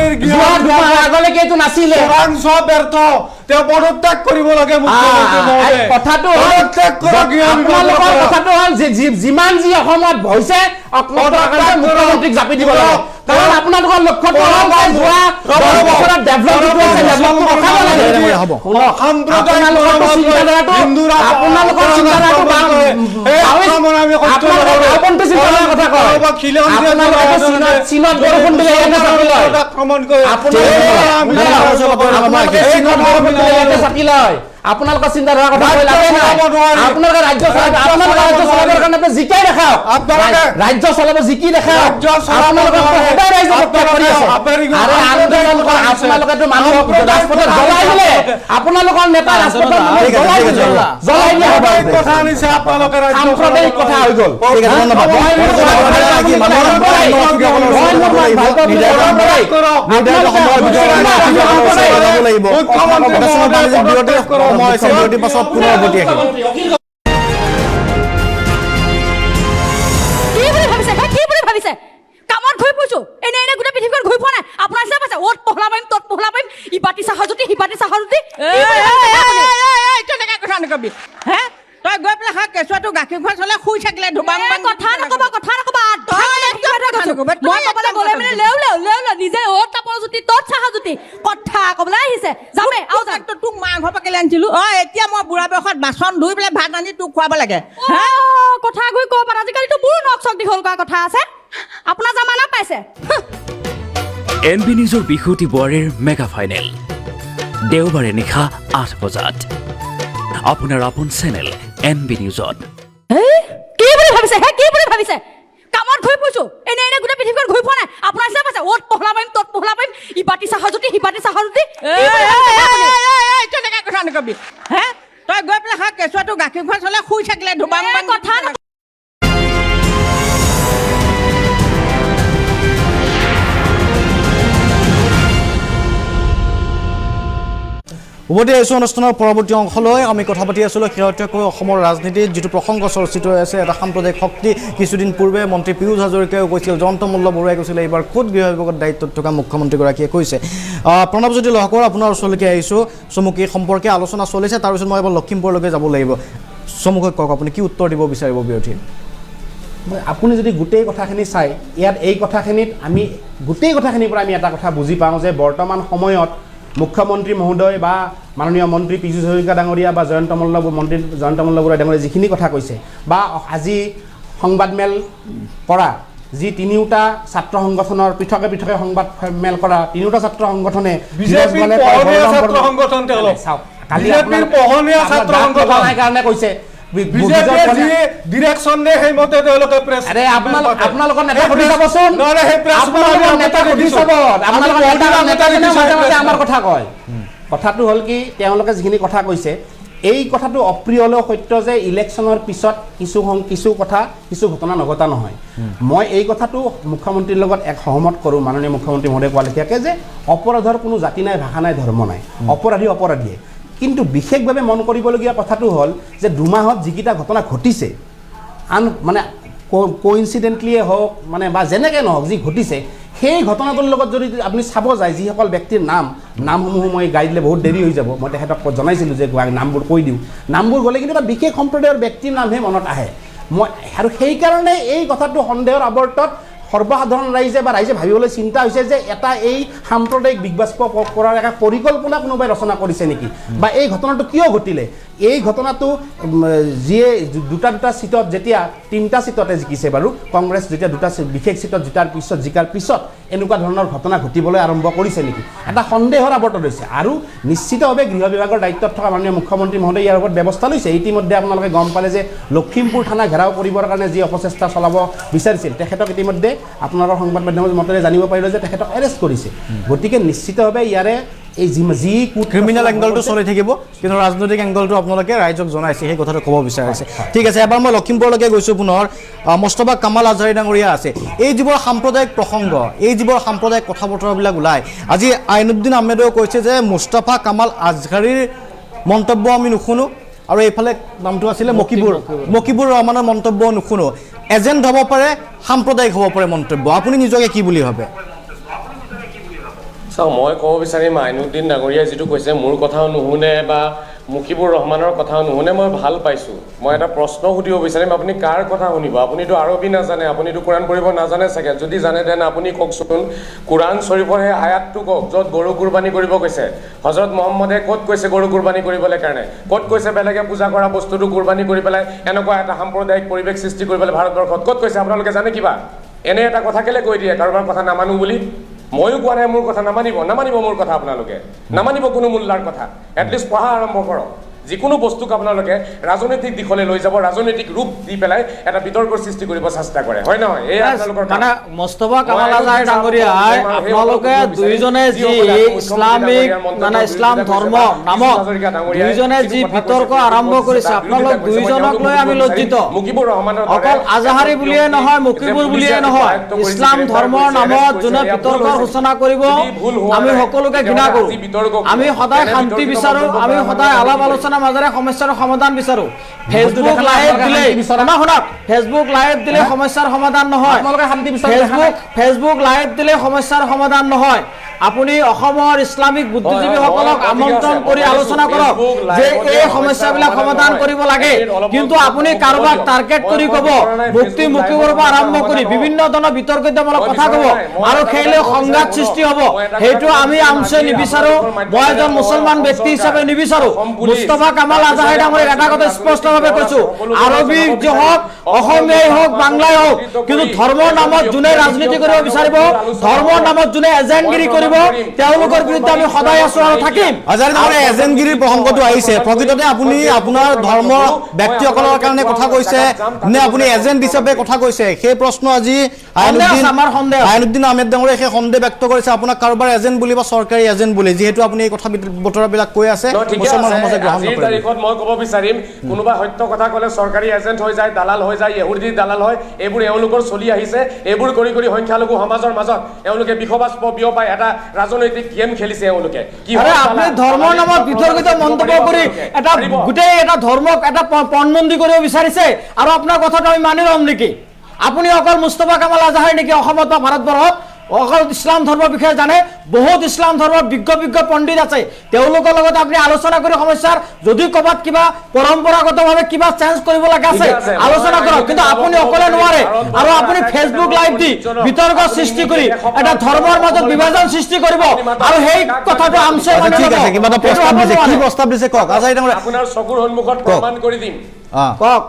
আগলৈকে এইটো নাছিলে। ব্যৰ্থ, তেওঁ পদত্যাগ কৰিব লাগে। কথাটো হ'ল যিমান যি অসমত হৈছে মুখ্যমন্ত্ৰীক জাপি দিব লাগে। কাৰণ আপোনালোকৰ লক্ষ্যটো চীনত বৰষুণ দিলে চাপি লয়। আপোনালোকৰ চিন্তাধাৰা কথা আপোনালোকে ৰাজ্য চলাবৰ কাৰণে জিকাই দেখাওক। ৰাজ্য চলাব জিকি দেখাওক। আপোনালোকেতো মানুহক ৰাজপথত জ্বলাই দিলে। আপোনালোকৰ নেতা ৰাজপথত জ্বলাই দিয়া হ'ব। সাম্প্ৰদায়িক কথা হৈ গ'ল। পাছত পুনৰ উভতি আহিম। কামত ঘূৰি ফুৰিছো, এনে গোটেই পৃথিৱীখন ঘূৰি ফুৰা নাই। আপোনাৰ নিচিনা পাইছে অ'ত পহলা পাৰিম ত'ত পহলা পাৰিম, ইবাতি চাহৰ জুতি সিবাতি চাহৰ জুতি। তেনেকে কথা নকবি হে। তই গৈ পেলাই কেঁচুৱাটো গাখীৰখন চলে শুই থাকিলে ধুবাং কথা নকবা। মই ক'বলৈ গ'লে মানে লেও নিজে অ'ত তাপৰ জুতি ত'ত চাহৰ জুতি কথা ক'বলৈ আহিছে। যামে আৰু তোক মাৰ ঘৰ পৰা কেলে আনিছিলো? এতিয়া মই বুঢ়া বয়সত বাচন ধুই পেলাই ভাত ৰান্ধি তোক খুৱাব লাগে। কথা গৈ ক'ব পাৰে। আজিকালিতো মোৰ নখ চখ দীঘল কৰা কথা আছে। আপোনাৰ জামানা পাইছে। NB নিউজৰ বিহুতি বোৱাৰীৰ মেগা ফাইনেল দেওবাৰে নিশা ৮ বজাত আপোনাৰ আপোন চেনেল NB নিউজত। কি বুলি ভাবিছে? কামত ঘূৰি ফুৰিছো, এনে গোটেই পৃথিৱীখন ঘূৰি ফুৰা নাই। আপোনাৰ নিচিনা পাইছে অ'ত পহলা পাৰিম ত'ত পহলা পাৰিম, ইবাতি চাহৰ জুতি সিবাতি চাহৰ জুতি। তেনেকে কথা নকবি হে। তই গৈ পেলাই কেঁচুৱাটো গাখীৰখন চলে শুই থাকিলে ধুবাং কথা উভতি আহিছোঁ অনুষ্ঠানৰ পৰৱৰ্তী অংশলৈ। আমি কথা পাতি আছিলোঁ শেহতীয়াকৈ অসমৰ ৰাজনীতিত যিটো প্ৰসংগ চৰ্চিত হৈ আছে, এটা সাম্প্ৰদায়িক শক্তি। কিছুদিন পূৰ্বে মন্ত্ৰী পীয়ুষ হাজৰিকাইও কৈছিল, জয়ন্ত মল্ল বৰুৱাই কৈছিলে এইবাৰ ক'ত গৃহ বিভাগত দায়িত্বত থকা মুখ্যমন্ত্ৰীগৰাকীয়ে কৈছে। প্ৰণৱজ্যোতি লহকৰ আপোনাৰ ওচৰলৈকে আহিছোঁ। চমুক এই সম্পৰ্কে আলোচনা চলিছে, তাৰপিছত মই এবাৰ লখিমপুৰলৈকে যাব লাগিব। চমুকৈ কওক, আপুনি কি উত্তৰ দিব বিচাৰিব বিৰোধী? আপুনি যদি গোটেই কথাখিনি চাই, ইয়াত এই কথাখিনিত আমি গোটেই কথাখিনিৰ পৰা আমি এটা কথা বুজি পাওঁ যে বৰ্তমান সময়ত মুখ্যমন্ত্ৰী মহোদয় বা মাননীয় মন্ত্ৰী পীয়ুষ হাজৰিকা ডাঙৰীয়া বা জয়ন্ত মল্ল বৰুৱা ডাঙৰীয়া যিখিনি কথা কৈছে, বা আজি সংবাদমেল কৰা যি তিনিওটা ছাত্ৰ সংগঠনৰ পৃথকে সংবাদ মেল কৰা তিনিওটা ছাত্ৰ সংগঠনে চাওক কালি বিজেপিৰ পোহনীয়া ছাত্ৰ সংগঠন নাই কাৰণে কৈছে বিজেপিয়ে যি ডিৰেকশ্যন দিয়ে সেইমতে তেওঁলোকে প্ৰেছ আৰে আপোনালোকৰ নেতা সুধি চাবচোন নহ'লে সেই প্ৰেছ আপোনালোকৰ নেতা সুধি চাব আপোনালোকৰ নেতাজনে মাজে মাজে আমাৰ কথা কয় কথাটো হ'ল কি তেওঁলোকে যিখিনি কথা কৈছে এই কথাটো অপ্ৰিয় হ'লেও সত্য যে ইলেকশ্যনৰ পিছত কিছু কথা কিছু ঘটনা নঘটা নহয় মই এই কথাটো মুখ্যমন্ত্ৰীৰ লগত এক সহমত কৰোঁ মাননীয় মুখ্যমন্ত্ৰী মহোদয় কোৱা লেখীয়াকৈ যে অপৰাধৰ কোনো জাতি নাই ভাষা নাই ধৰ্ম নাই অপৰাধীয়ে কিন্তু বিশেষভাৱে মন কৰিবলগীয়া কথাটো হ'ল যে দুমাহত যিকেইটা ঘটনা ঘটিছে মানে কোইনচিডেণ্টলিয়ে হওক মানে বা যেনেকৈ নহওক যি ঘটিছে সেই ঘটনাটোৰ লগত যদি আপুনি চাব যায় যিসকল ব্যক্তিৰ নামসমূহ মই গাই দিলে বহুত দেৰি হৈ যাব মই তেখেতক জনাইছিলোঁ যে নামবোৰ কৈ দিওঁ নামবোৰ গ'লে কিন্তু এটা বিশেষ সম্প্ৰদায়ৰ ব্যক্তিৰ নামহে মনত আহে মই আৰু সেইকাৰণে এই কথাটো সন্দেহৰ আৱৰ্তত সৰ্বসাধাৰণ ৰাইজে বা ৰাইজে ভাবিবলৈ চিন্তা হৈছে যে এটা এই সাম্প্ৰদায়িক বিগবাস্প কৰাৰ এটা পৰিকল্পনা কোনোবাই ৰচনা কৰিছে নেকি বা এই ঘটনাটো কিয় ঘটিলে এই ঘটনাটো যিয়ে দুটা চিটত যেতিয়া 3টা চিটতে জিকিছে বাৰু কংগ্ৰেছ যেতিয়া 2টা বিশেষ চিটত জিকাৰ পিছত এনেকুৱা ধৰণৰ ঘটনা ঘটিবলৈ আৰম্ভ কৰিছে নেকি এটা সন্দেহৰ আৱৰ্তত হৈছে আৰু নিশ্চিতভাৱে গৃহ বিভাগৰ দায়িত্বত থকা মাননীয় মুখ্যমন্ত্ৰী মহোদয় ইয়াৰ ওপৰত ব্যৱস্থা লৈছে ইতিমধ্যে আপোনালোকে গম পালে যে লখিমপুৰ থানা ঘেৰাও কৰিবৰ কাৰণে যি অপচেষ্টা চলাব বিচাৰিছিল তেখেতক ইতিমধ্যে আপোনালোকৰ সংবাদ মাধ্যমৰ মতেৰে জানিব পাৰিলে যে তেখেতক এৰেষ্ট কৰিছে গতিকে নিশ্চিতভাৱে ইয়াৰে এই যি ক্ৰিমিনেল এংগলটো চলি থাকিব কিন্তু ৰাজনৈতিক এংগলটো আপোনালোকে ৰাইজক জনাইছে সেই কথাটো ক'ব বিচাৰিছে ঠিক আছে এবাৰ মই লখিমপুৰলৈকে গৈছোঁ পুনৰ মোস্তফা কামাল আজহাৰী ডাঙৰীয়া আছে এই যিবোৰ সাম্প্ৰদায়িক প্ৰসংগ এই যিবোৰ সাম্প্ৰদায়িক কথা বতৰাবিলাক ওলায় আজি আইনুদ্দিন আহমেদেও কৈছে যে মোস্তফা কামাল আজহাৰীৰ মন্তব্য আমি নুশুনো আৰু এইফালে নামটো আছিলে মকিবুৰ ৰহমানৰ মন্তব্য নুশুনো এজেণ্ট হ'ব পাৰে সাম্প্ৰদায়িক হ'ব পাৰে মন্তব্য আপুনি নিজকে কি বুলি ভাবে চাওক মই ক'ব বিচাৰিম আইনুদ্দিন ডাঙৰীয়াই যিটো কৈছে মোৰ কথাও নুশুনে বা মুকিবুৰ ৰহমানৰ কথাও নুশুনে মই ভাল পাইছোঁ মই এটা প্ৰশ্ন সুধিব বিচাৰিম আপুনি কাৰ কথা শুনিব আপুনিতো আৰবী নাজানে আপুনিতো কোৰাণ পঢ়িব নাজানে চাগে যদি জানে তেন আপুনি কওকচোন কোৰাণ শৰীফৰ সেই আয়াতটো কওক য'ত গৰু কুৰবানী কৰিব কৈছে হজৰত মহম্মদে ক'ত কৈছে গৰু কুৰবানী কৰিবলৈ কাৰণে ক'ত কৈছে বেলেগে পূজা কৰা বস্তুটো কুৰবানী কৰি পেলাই এনেকুৱা এটা সাম্প্ৰদায়িক পৰিৱেশ সৃষ্টি কৰিবলৈ ভাৰতবৰ্ষত ক'ত কৈছে আপোনালোকে জানে কিবা এনে এটা কথা কেলে কৈ দিয়ে কাৰোবাৰ কথা নামানো বুলি ময়ো কোৱা নাই মোৰ কথা নামানিব মোৰ কথা আপোনালোকে নামানিব কোনো মূল্যাৰ কথা এটলিষ্ট পঢ়া আৰম্ভ কৰক যিকোনো বস্তুক আপোনালোকে ৰাজনৈতিক দিশলৈ লৈ যাব ৰাজনৈতিক ৰূপ দি পেলাই এটা বিতৰ্কৰ সৃষ্টি কৰিব চেষ্টা কৰে হয় নহয় এই আপোনালোকৰ মানে মোস্তফা কামাল আজহাৰী ডাঙৰীয়াই আপোনালোকে দুইজনে যি ইছলামিক মানে ইছলাম ধৰ্ম নামক দুইজনে যি বিতৰ্ক আৰম্ভ কৰিছে আপোনালোক দুইজনক লৈ আমি লজ্জিত মুকিবুৰ ৰহমানৰ অকল আজহাৰী বুলিয়ে নহয় মুকিবুৰ বুলিয়ে নহয় ইছলাম ধৰ্মৰ নামত যোনে বিতৰ্কৰ সূচনা কৰিব আমি সকলোকে ঘৃণা কৰোঁ আমি সদায় শান্তি বিচাৰোঁ আমি সদায় আলাপ আলোচনা মাজেৰে সমস্যাৰ সমাধান বিচাৰো ফেসবুক লাইভ দিলে শুনক ফেসবুক লাইভ দিলে সমস্যাৰ সমাধান নহয় ফেসবুক লাইভ দিলে সমস্যাৰ সমাধান নহয় আপুনি অসমৰ ইসলামিক বুদ্ধিজীৱীসকলক আমন্ত্ৰণ কৰি আলোচনা কৰক যে এই সমস্যাবিলাক সমাধান কৰিব লাগে কিন্তু আপুনি কাৰোবাক টাৰ্গেট কৰি ক'ব মুক্তি মুকিবৰ পৰা আৰম্ভ কৰি বিভিন্ন ধৰণৰ বিতৰ্কিতমূলক কথা ক'ব আৰু সেইলে সংঘাত সৃষ্টি হ'ব সেইটো আমি আমছে নিবিচাৰো মই এজন মুছলমান ব্যক্তি হিচাপে নিবিচাৰো মুস্তফা কামাল আজহাৰী ডাঙৰীয়াক এটা কথা স্পষ্টভাৱে কৈছো আৰবী যে হওক অসমীয়াই হওক বাংলাই হওক কিন্তু ধৰ্মৰ নামত যোনে ৰাজনীতি কৰিব বিচাৰিব ধৰ্মৰ নামত যোনে এজেণ্টগিৰি কৰিব তেওঁলোকৰ বিৰুদ্ধে আমি সদায় আছো আৰু থাকিম আজহাৰী ডাঙৰীয়া এজেণ্টগিৰিৰ প্ৰসংগটো আহিছে প্ৰকৃততে আপুনি আপোনাৰ ধৰ্মৰ ব্যক্তিসকলৰ কাৰণে কথা কৈছে নে আপুনি এজেণ্ট হিচাপে কথা কৈছে সেই প্ৰশ্ন আজি আইনুদ্দিন আহমেদ ডাঙৰীয়াই সেই সন্দেহ ব্যক্ত কৰিছে আপোনাক কাৰোবাৰ এজেণ্ট বুলি বা চৰকাৰী এজেণ্ট বুলি যিহেতু আপুনি এই কথা বতৰাবিলাক কৈ আছে মুছলমান সমাজে গ্ৰহণ আজিৰ তাৰিখত মই ক'ব বিচাৰিম কোনোবা সত্য কথা ক'লে চৰকাৰী এজেণ্ট হৈ যায় দালাল হৈ যায় ইহুদী দালাল হয় এইবোৰ এওঁলোকৰ চলি আহিছে এইবোৰ কৰি কৰি সংখ্যালঘু সমাজৰ মাজত এওঁলোকে বিষবাষ্প বিয়পাই এটা ৰাজনৈতিক গেম খেলিছে এওঁলোকে কি হয় আপুনি ধৰ্মৰ নামত বিতৰ্কিত মন্তব্য কৰি এটা গোটেই এটা ধৰ্মক এটা পণবন্দী কৰিব বিচাৰিছে আৰু আপোনাৰ কথাটো আমি মানি ল'ম নেকি আপুনি অকল মুস্তফা কামাল আজহাৰী নেকি অসমত বা ভাৰতবৰ্ষত অকল ইছলাম ধৰ্মৰ বিষয়ে জানে বহুত ইছলাম ধৰ্মৰ বিজ্ঞ পণ্ডিত আছে তেওঁলোকৰ লগত আপুনি আলোচনা কৰি সমস্যাৰ যদি ক'বাত কিবা পৰম্পৰাগতভাৱে কিবা চেঞ্জ কৰিব লগা আছে আলোচনা কৰক কিন্তু আপুনি অকলে নোৱাৰে আৰু আপুনি ফেচবুক লাইভ দি বিতৰ্ক সৃষ্টি কৰি এটা ধৰ্মৰ মাজত বিভাজন সৃষ্টি কৰিব আৰু সেই কথাটো আমছে ঠিক আছে কিবা এটা প্ৰস্তাৱ দিছে কি প্ৰস্তাৱ দিছে কওক আজহাৰী ডাঙৰীয়া আপোনাৰ চকুৰ সন্মুখত প্ৰমাণ কৰি দিম কওক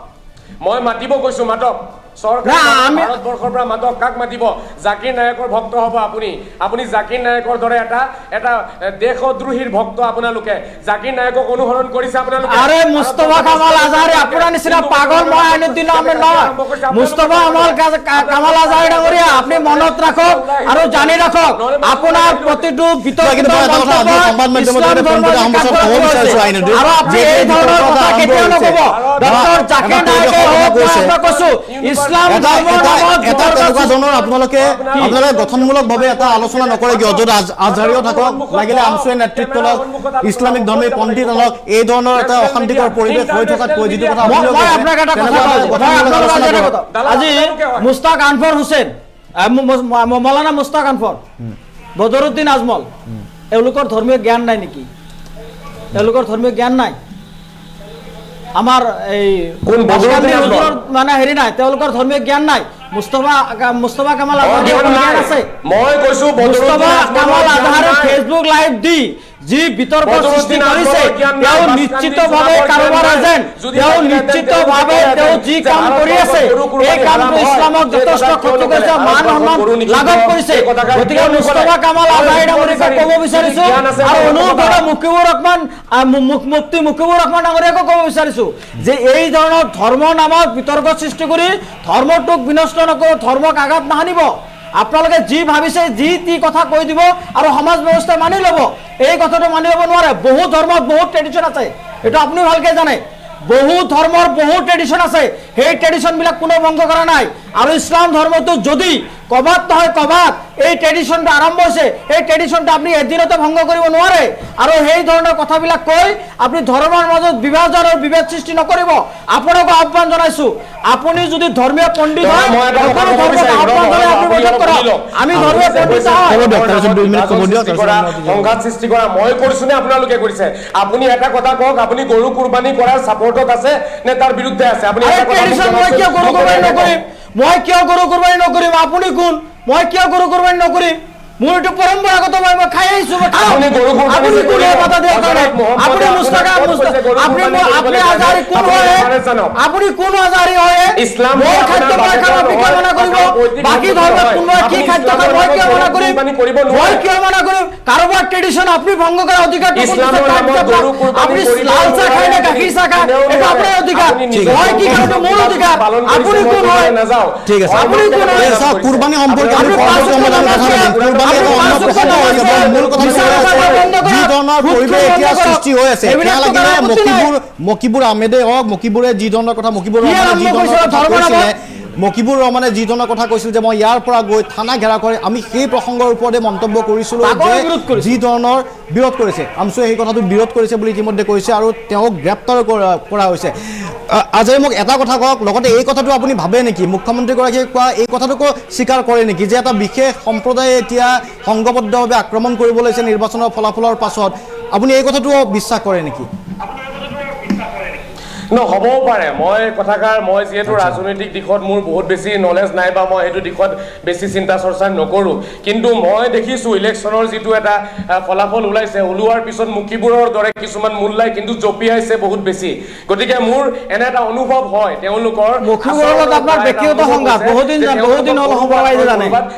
মই মাতিব কৈছো মাতক চৰকাৰে ভাৰতবৰ্ষৰ পৰা মাতক, কাক মাতিব? জাকিৰ নায়কৰ ভক্ত হ'ব আপুনি। আপুনি জাকিৰ নায়কৰ দৰে এটা দেশদ্ৰোহীৰ ভক্ত আপোনালোকে। জাকিৰ নায়কক অনুসৰণ কৰিছে আপোনালোকে। আৰে মুস্তফা কামাল আজহাৰী আপোনাৰ নিচিনা পাগল মই আইনুদ্দিন আহমেদ নহয়। মুস্তফা কামাল আজহাৰী ডাঙৰীয়া, আপুনি মনত ৰাখক আৰু জানি ৰাখক, আপোনাৰ প্ৰতিটো বিতৰ্কিত মন্তব্য ইছলাম ধৰ্মৰ আৰু আপুনি এই ধৰণৰ কথা কেতিয়াও নক'ব। ডক্টৰ জাকিৰ নায়কে কৈছো ইছলাম ধৰ্মৰ নামত এটা তেনেকুৱা ধৰণৰ আপোনালোকে গঠনমূলকভাৱে এটা আলোচনা নকৰে কিয়? য'ত আজহাৰীও থাকক, লাগিলে আমছুৱে নেতৃত্ব লওক, ইছলামিক ধৰ্মী পণ্ডিত লওক, এই ধৰণৰ এটা অশান্তিকৰ পৰিৱেশ হৈ থকাতকৈ যিটো কথা মই আপোনাক এটা কথা আজি মুস্তাক আনফৰ হুছেইন, মৌলানা মুস্তাক আনফৰ, বদৰুদ্দিন আজমল, এওঁলোকৰ ধৰ্মীয় জ্ঞান নাই নেকি? তেওঁলোকৰ ধৰ্মীয় জ্ঞান নাই? আমাৰ এই মানে হেৰি নাই, তেওঁলোকৰ ধৰ্মীয় জ্ঞান নাই? মুস্তফা কামাল আজহাৰী আছে? মই কৈছো মুস্তফা কামাল আজহাৰী ফেচবুক লাইভ দি যি বিতৰ্ক সৃষ্টি কৰিছে, তেওঁ নিশ্চিতভাৱে কাৰোবাৰ এজেণ্ট, তেওঁ নিশ্চিতভাৱে তেওঁ যি কাম কৰি আছে এই কামটো ইছলামক যথেষ্ট ক্ষতি কৰিছে, মান সন্মান লাঘৱ কৰিছে। গতিকে মুস্তফা কামাল আজহাৰী ডাঙৰীয়াক ক'ব বিচাৰিছো আৰু অনুগ্ৰহ মুকিবুৰ ৰহমান মুফতি মুকিবুৰ ৰহমান ডাঙৰীয়াকো ক'ব বিচাৰিছো যে এই ধৰণৰ ধৰ্ম নামত বিতৰ্ক সৃষ্টি কৰি ধৰ্মটোক বিনষ্ট নকৰো, ধৰ্মক আঘাত নাহানিব। আপোনালোকে যি ভাবিছে যি টি কথা কৈ দিব আৰু সমাজ ব্যৱস্থা মানি ল'ব, এই কথাটো মানি ল'ব নোৱাৰে। বহু ধৰ্মত বহুত ট্ৰেডিশ্যন আছে, এইটো আপুনি ভালকে জানে। বহু ধৰ্মৰ বহু ট্ৰেডিশ্যন আছে, সেই ট্ৰেডিশ্যনবিলাক কোনো ভংগ কৰা নাই। আৰু ইছলাম ধৰ্মটো যদি ক'বাত নহয় ক'বাত এই ট্ৰেডিশ্যনটো আৰম্ভ হৈছে, এই ট্ৰেডিশ্যনটো আপুনি এদিনতে ভংগ কৰিব নোৱাৰে। আৰু সেই ধৰণৰ কথাবিলাক কৈ আপুনি ধৰ্মৰ মাজত বিভাজন আৰু বিভেদ সৃষ্টি নকৰিব। আপোনাকো আহ্বান জনাইছো, আপুনি যদি ধৰ্মীয় পণ্ডিত হয় সকলো ধৰ্মক আহ্বান জনাই আপুনি বৈঠক কৰক। আমি ধৰ্মীয় পণ্ডিত সংঘাত সৃষ্টি কৰা মই কৰিছো নে আপোনালোকে কৰিছে? আপুনি এটা কথা কওক, আপুনি গৰু কুৰবানী কৰাৰ ছাপৰ্টত আছে নে তাৰ বিৰুদ্ধে আছে? আপুনি মই কিয় গৰু কুৰবানী নকৰিম? মই কিয় গৰু কুৰবানী নকৰিম? আপুনি কোন? মই কিয় গৰু কুৰবানী নকৰিম? মোৰ এইটো পৰম্পৰাগত, মই খাই আহিছো। আপুনি কোনে কথা দিয়াৰ কাৰণে? আপুনি মুস্তাক আপুনি আজহাৰী কোন হয়? আপুনি কোন আজহাৰী হয়? ইছলাম মোৰ খাদ্য মই খাব বিকাৰ মানা কৰিব, বাকী ধৰ্মত কোনোবাই কি খাদ্য খায় মই কিয় মানা কৰিম? মই কিয় মানা কৰিম? কাৰোবাৰ ট্ৰেডিশ্যন আপুনি ভংগ কৰাৰ অধিকাৰ, আপুনি লাল চাহ খায় নে গাখীৰ চাহ খায় এইটো আপোনাৰ অধিকাৰ, মই কি খাওঁটো মোৰ অধিকাৰ। আপুনি কোন হয়? ঠিক আছে, আপুনি কোন হয়? কুৰবানী সম্পৰ্কে যি ধৰণৰ পৰিৱেশ এতিয়া সৃষ্টি হৈ আছে, সেয়া লাগিলে মকিবুৰ আহমেদে হওক, মকিবুৰে যি ধৰণৰ কথা মকিবুৰ ৰহমানে যি ধৰণৰ কথা কৈছিল যে মই ইয়াৰ পৰা গৈ থানা ঘেৰা কৰি, আমি সেই প্ৰসংগৰ ওপৰতে মন্তব্য কৰিছিলো যে যি ধৰণৰ বিৰোধ কৰিছে, আমছুৱে সেই কথাটো বিৰোধ কৰিছে বুলি ইতিমধ্যে কৈছে আৰু তেওঁক গ্ৰেপ্তাৰ কৰা হৈছে। আজহাৰী মোক এটা কথা কওক, লগতে এই কথাটো আপুনি ভাবে নেকি, মুখ্যমন্ত্ৰীগৰাকীয়ে কোৱা এই কথাটোকো স্বীকাৰ কৰে নেকি যে এটা বিশেষ সম্প্ৰদায়ে এতিয়া সংঘবদ্ধভাৱে আক্ৰমণ কৰিব লৈছে নিৰ্বাচনৰ ফলাফলৰ পাছত? আপুনি এই কথাটো বিশ্বাস কৰে নেকি? হ'বও পাৰে। মই কথাষাৰ, মই যিহেতু ৰাজনৈতিক দিশত মোৰ বহুত বেছি নলেজ নাই বা মই সেইটো দিশত বেছি চিন্তা চৰ্চা নকৰোঁ, কিন্তু মই দেখিছোঁ ইলেকশ্যনৰ যিটো এটা ফলাফল ওলাইছে, ওলোৱাৰ পিছত মুকিবুৰৰ দৰে কিছুমান মোল্লাই কিন্তু জঁপিয়াইছে বহুত বেছি। গতিকে মোৰ এনে এটা অনুভৱ হয় তেওঁলোকৰ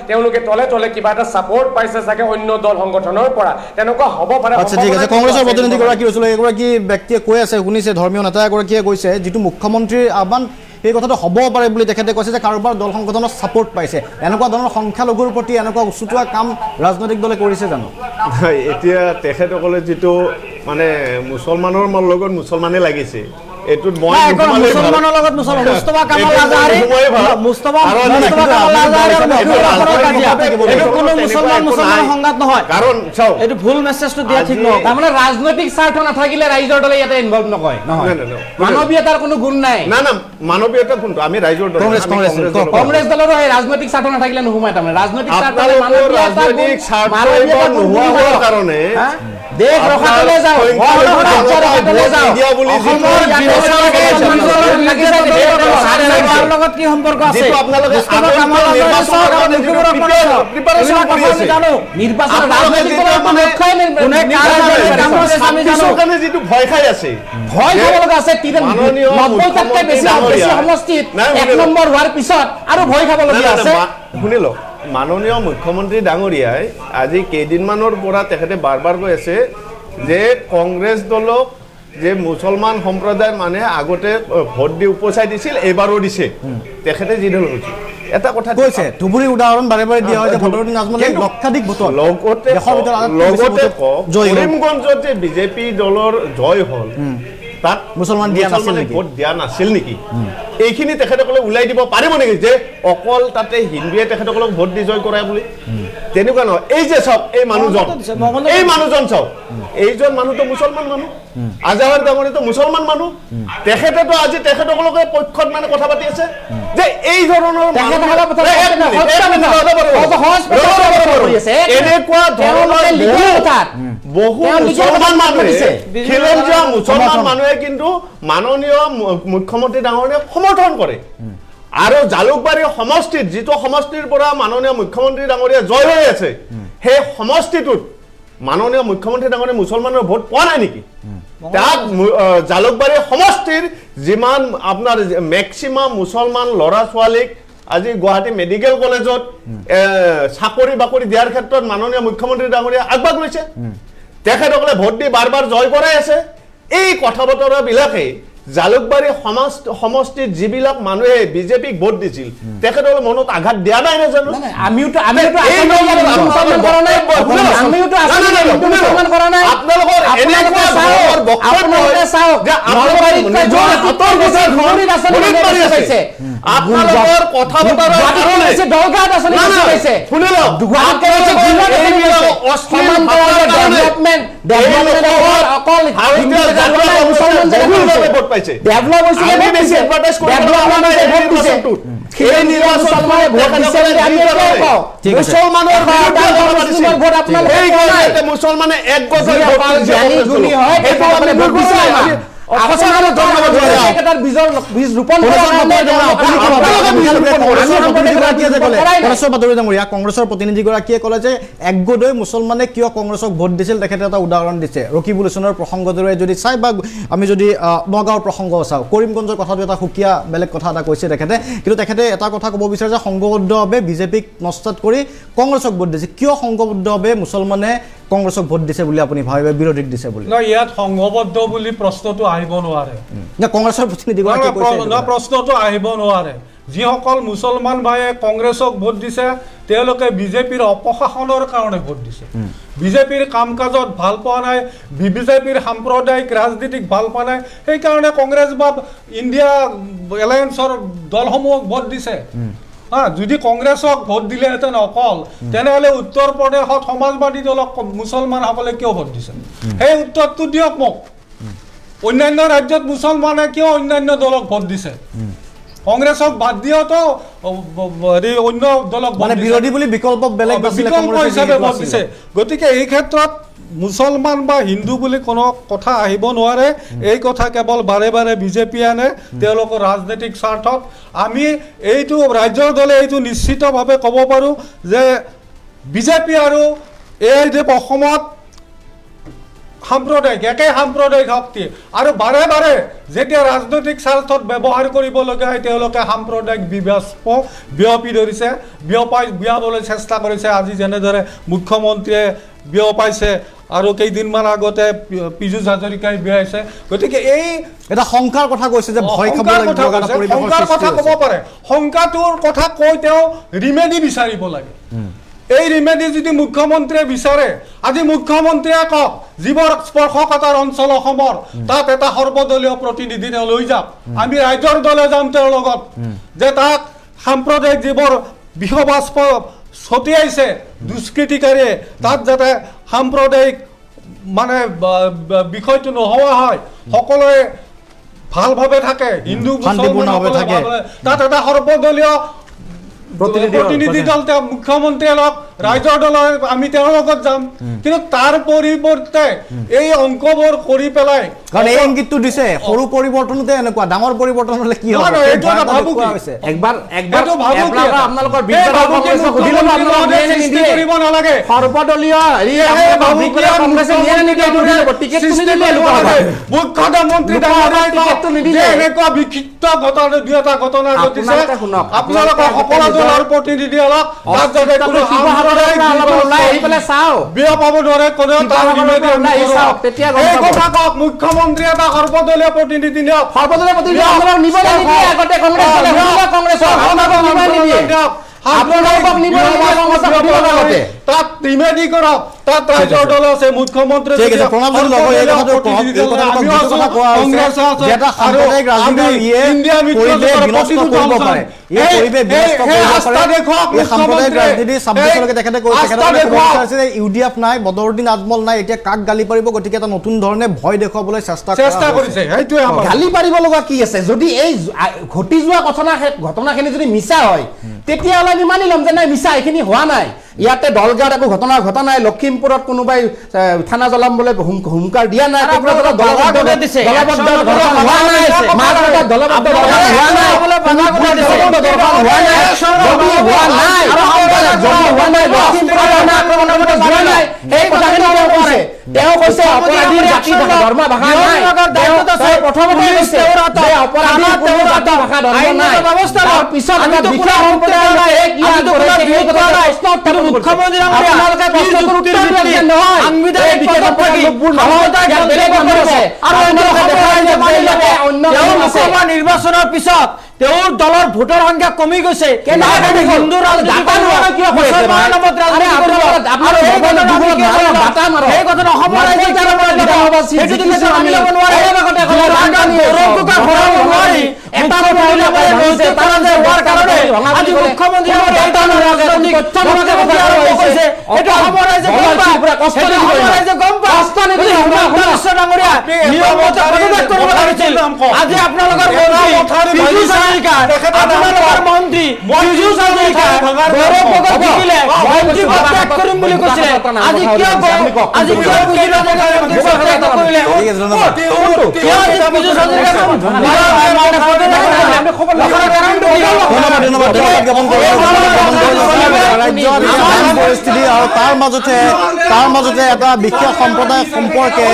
তেওঁলোকে তলে তলে কিবা এটা ছাপৰ্ট পাইছে চাগে অন্য দল সংগঠনৰ পৰা, তেনেকুৱা হ'ব পাৰে। আচ্ছা, ঠিক আছে। কংগ্ৰেছৰ প্ৰতিনিধিগৰাকী ওচৰলৈ এগৰাকী ব্যক্তিয়ে কৈ আছে, শুনিছে, ধৰ্মীয় নেতা এগৰাকীয়ে কৈছে যিটো মুখ্যমন্ত্ৰীৰ আহ্বান এই কথাটো হ'ব পাৰে বুলি তেখেতে কৈছে যে কাৰোবাৰ দল সংগঠনৰ ছাপৰ্ট পাইছে। এনেকুৱা ধৰণৰ সংখ্যালঘুৰ প্ৰতি এনেকুৱা উচুটোৱা কাম ৰাজনৈতিক দলে কৰিছে জানো? এতিয়া তেখেতসকলে যিটো মানে মুছলমানৰ লগত মুছলমানে লাগিছে, এইটোত মই মুছলমানৰ লগত মুস্তফা কামাল আজহাৰী কোনো মুছলমান সংঘাত নহয়, কাৰণ এইটো ভুল মেছেজটো দিয়া ঠিক নহয়। তাৰমানে ৰাজনৈতিক স্বাৰ্থ নাথাকিলে ৰাইজৰ দলে ইয়াতে ইনভলভ নকৰে, নহয় মানৱীয়তাৰ কোনো গুণ নাই। না না, মানৱীয়তা কোনটো? আমি ৰাইজৰ দল, কংগ্ৰেছ দলৰ ৰাজনৈতিক স্বাৰ্থ নাথাকিলে নোসোমায়। তাৰমানে ৰাজনৈতিক স্বাৰ্থ নোহোৱাৰ কাৰণে দেশ ৰখাবলৈ যাওঁ, ৰাজ্যৰ আগলৈ যাওঁ। অসমৰ লগত কি সম্পৰ্ক আছে? যিটো ভয় খাই আছে, ভয় খাব লগা আছে। 90টাতকৈ বেছি সমষ্টিত 1 নম্বৰ হোৱাৰ পিছত আৰু ভয় খাব লগা আছে। শুনি লওক, মাননীয় মুখ্যমন্ত্ৰী ডাঙৰীয়াই আজি কেইদিনমানৰ পৰা তেখেতে বাৰ বাৰ কৈ আছে যে কংগ্ৰেছ দলক যে মুছলমান সম্প্ৰদায়ৰ মানুহে আগতে ভোট দি উপচাই দিছিল, এইবাৰো দিছে। তেখেতে যি দল কৈছে এটা কথা কৈছে, ধুবুৰী উদাহৰণ বাৰে বাৰে দিয়া হয় যে ভদৰুদ্দিন আজমলে লক্ষাধিক ভোটত লগতে কৰিমগঞ্জত যে বিজেপি দলৰ জয় হ'ল, তাত মুছলমান ভোট দিয়া নাছিল নেকি? এইখিনি তেখেতসকলে ওলাই দিব পাৰিব নেকি যে অকল তাতে হিন্দুৱে তেখেতসকলক ভোট দি জয় কৰায় বুলি? তেনেকুৱা নহয়। এই যে চাওক, এই মানুহজন চাওক, এইজন মানুহটো মুছলমান মানুহ, আজাহাৰ ডাঙৰীয়াটো মুছলমান মানুহ। তেখেতেতো আজি তেখেতসকলকে পক্ষত মানে কথা পাতি আছে যে এই ধৰণৰ এনেকুৱা ধৰণৰ বহু মুছলমান মানুহে খিলঞ্জীয়া মুছলমান মানুহে কিন্তু মাননীয় মুখ্যমন্ত্ৰী ডাঙৰীয়াক সমৰ্থন কৰে। আৰু জালুকবাৰী সমষ্টিত, যিটো সমষ্টিৰ পৰা মাননীয় মুখ্যমন্ত্ৰী ডাঙৰীয়া জয় হৈ আছে, সেই সমষ্টিটোত মাননীয় মুখ্যমন্ত্ৰী ডাঙৰীয়া মুছলমানৰ ভোট পোৱা নাই নেকি? তাত জালুকবাৰী সমষ্টিৰ যিমান আপোনাৰ মেক্সিমাম মুছলমান ল'ৰা ছোৱালীক আজি গুৱাহাটী মেডিকেল কলেজত চাকৰি বাকৰি দিয়াৰ ক্ষেত্ৰত মাননীয় মুখ্যমন্ত্ৰী ডাঙৰীয়া আগভাগ লৈছে। তেখেতসকলে ভোট দি বাৰ বাৰ জয় কৰাই আছে। এই কথা বতৰাবিলাকে জালুকবাৰী সমষ্টিত যিবিলাক মানুহে বিজেপিক ভোট দিছিল, তেখেতসকলে মনত আঘাত দিয়া নাই নাজানো। আপোনালোকৰ কথা মুছলমানে এক গজৰ কংগ্ৰেছৰ প্ৰতিনিধিগৰাকীয়ে ক'লে যে একগোটৈ মুছলমানে কিয় কংগ্ৰেছক ভোট দিছিল, তেখেতে এটা উদাহৰণ দিছে। ৰকিবুল হুছেইনৰ প্ৰসংগটোৰে যদি চাই বা আমি যদি নগাঁৱৰ প্ৰসংগ চাওঁ, কৰিমগঞ্জৰ কথাটো এটা সুকীয়া বেলেগ কথা এটা কৈছে তেখেতে। কিন্তু তেখেতে এটা কথা ক'ব বিচাৰে যে সংঘবদ্ধভাৱে বিজেপিক নস্তাত কৰি কংগ্ৰেছক ভোট দিছে। কিয় সংঘবদ্ধভাৱে মুছলমানে কংগ্ৰেছক ভোট দিছে বুলি আপুনি ভাবে, বিৰোধীক দিছে বুলি? ইয়াত সংঘবদ্ধ বুলি প্ৰশ্নটো আহিব নোৱাৰে। কংগ্ৰেছৰ প্ৰতিনিধিগৰাকীয়ে কৈছে প্ৰশ্নটো আহিব নোৱাৰে। যিসকল মুছলমান ভাইয়ে কংগ্ৰেছক ভোট দিছে, তেওঁলোকে বিজেপিৰ অপশাসনৰ কাৰণে ভোট দিছে। বিজেপিৰ কাম কাজত ভাল পোৱা নাই, বিজেপিৰ সাম্প্ৰদায়িক ৰাজনীতিক ভাল পোৱা নাই, সেইকাৰণে কংগ্ৰেছ বা ইণ্ডিয়া এলায়েন্সৰ দলসমূহক ভোট দিছে। যদি কংগ্ৰেছক ভোট দিলেহেঁতেন অকল, তেনেহ'লে উত্তৰ প্ৰদেশত সমাজবাদী দলক মুছলমানসকলে কিয় ভোট দিছে? সেই উত্তৰটো দিয়ক মোক। অন্যান্য ৰাজ্যত মুছলমানে কিয় অন্যান্য দলক ভোট দিছে? কংগ্ৰেছক বাদ দিয়েতো অন্য দলক বিৰোধী বুলি বিকল্প হিচাপে ভোট দিছে। গতিকে এই ক্ষেত্ৰত মুছলমান বা হিন্দু বুলি কোনো কথা আহিব নোৱাৰে। এই কথা কেৱল বাৰে বাৰে বিজেপি আনে তেওঁলোকৰ ৰাজনৈতিক স্বাৰ্থত। আমি এইটো ৰাজ্যৰ দলে এইটো নিশ্চিতভাৱে ক'ব পাৰোঁ যে বিজেপি আৰু AIDF অসমত সাম্প্ৰদায়িক একে সাম্প্ৰদায়িক শক্তি, আৰু বাৰে বাৰে যেতিয়া ৰাজনৈতিক স্বাৰ্থত ব্যৱহাৰ কৰিবলগীয়া হয়, তেওঁলোকে সাম্প্ৰদায়িক বিয়পি ধৰিছে, বিয়াবলৈ চেষ্টা কৰিছে। আজি যেনেদৰে মুখ্যমন্ত্ৰীয়ে বিয়পাইছে আৰু কেইদিনমান আগতে পীযুষ হাজৰিকাই বিয়াইছে। গতিকে এই এটা শংকাৰ কথা কৈছে যে ভয় খাব শংকাৰ কথা ক'ব পাৰে। শংকাটোৰ কথা কৈ তেওঁ ৰিমেডি বিচাৰিব লাগে। এই ৰিমেডি যদি মুখ্যমন্ত্ৰীয়ে বিচাৰে, আজি মুখ্যমন্ত্ৰীয়ে কওক যিবোৰ স্পৰ্শকাতৰ অঞ্চল অসমৰ, তাত এটা সৰ্বদলীয় প্ৰতিনিধি তেওঁ লৈ যাওক। আমি ৰাইজৰ দলে যাম তেওঁৰ লগত, যে তাত সাম্প্ৰদায়িক যিবোৰ বিষবাস্প ছটিয়াইছে দুষ্কৃতিকাৰীয়ে, তাত যাতে সাম্প্ৰদায়িক মানে বিষয়টো নোহোৱা হয়, সকলোৱে ভালভাৱে থাকে, হিন্দু মুছলমান তাত এটা সৰ্বদলীয় প্ৰতিনিধি দল তেওঁ মুখ্যমন্ত্ৰীয়ে লওক ৰাইজৰ দলৰ আমি তেওঁৰ লগত যাম কিন্তু তাৰ পৰিৱৰ্তে এই অংকবোৰ কৰি পেলাই কাৰণ এই ইংগিতটো দিছে সৰু পৰিৱৰ্তনতে এনেকুৱা ডাঙৰ পৰিৱৰ্তন হলে কি হ'ব এইটো এটা ভাবুকি একবাৰ এইটো ভাবুকি আপোনালোকৰ কৰিব নালাগে সৰ্বদলীয় মুখ্যমন্ত্ৰী এনেকুৱা বিক্ষিপ্ত ঘটনা দুই এটা ঘটনা ঘটিছে আপোনালোকৰ সকলো দলৰ প্ৰতিনিধি অলপ বিয়া পাব নোৱাৰে কোনেও কথা কওক মুখ্যমন্ত্ৰী এটা সৰ্বদলীয় প্ৰতিনিধি নিয়ক তাত ত্ৰিবেদী কৰক তাত ৰাইজৰ দল আছে মুখ্যমন্ত্ৰী ঠিক আছে প্ৰণৱ জী লগৰ এই কথাটো কংগ্ৰেছ আছে এটা সাম্প্ৰদায়িক ৰাজনীতি ইয়ে পৰিৱেশ বিনষ্ট কৰিব পাৰে এই পৰিৱেশ বিনষ্ট কৰিব পাৰে এই সাম্প্ৰদায়িক ৰাজনীতি 26 লৈকে তেখেতে কৈছে তেখেতে ক'ব বিচাৰিছে যে ইউডিএফ নাই বদৰুদ্দিন আজমল নাই এতিয়া কাক গালি পাৰিব গতিকে এটা নতুন ধৰণে ভয় দেখুৱাবলৈ চেষ্টা কৰিছে সেইটোৱে আমাৰ গালি পাৰিব লগা কি আছে যদি এই ঘটি যোৱা ঘটনাখিনি যদি মিছা হয় তেতিয়াহ'লে আমি মানি ল'ম যে নাই মিছা এইখিনি হোৱা নাই ইয়াতে দলগাঁৱত একো ঘটনা ঘটা নাই লখিমপুৰত কোনোবাই থানা জ্বলাম বোলে হুমকাৰ দিয়া নাই তেওঁ কৈছে অপৰাধীৰ জাতি ধৰ্ম ভাষা নাই প্ৰথমতে কৈছে যে অপৰাধীৰ কোনো জাতি ভাষা ধৰ্ম নাই তাৰ পিছত বিশেষ সম্প্ৰদায়ৰ মুখ্যমন্ত্ৰী আপোনালোকে প্ৰশ্নটোৰ উত্তৰ দিয়ে নহয় সাংবিধানিক নিৰ্বাচনৰ পিছত তেওঁৰ দলৰ ভোটৰ সংখ্যা কমি গৈছে হিন্দু আজি আপোনালোকৰ মন্ত্ৰী কৰিম বুলি কৈছিলে আজি কিয় পৰিস্থিতি আৰু তাৰ মাজতে এটা বিশেষ সম্প্ৰদায় সম্পৰ্কে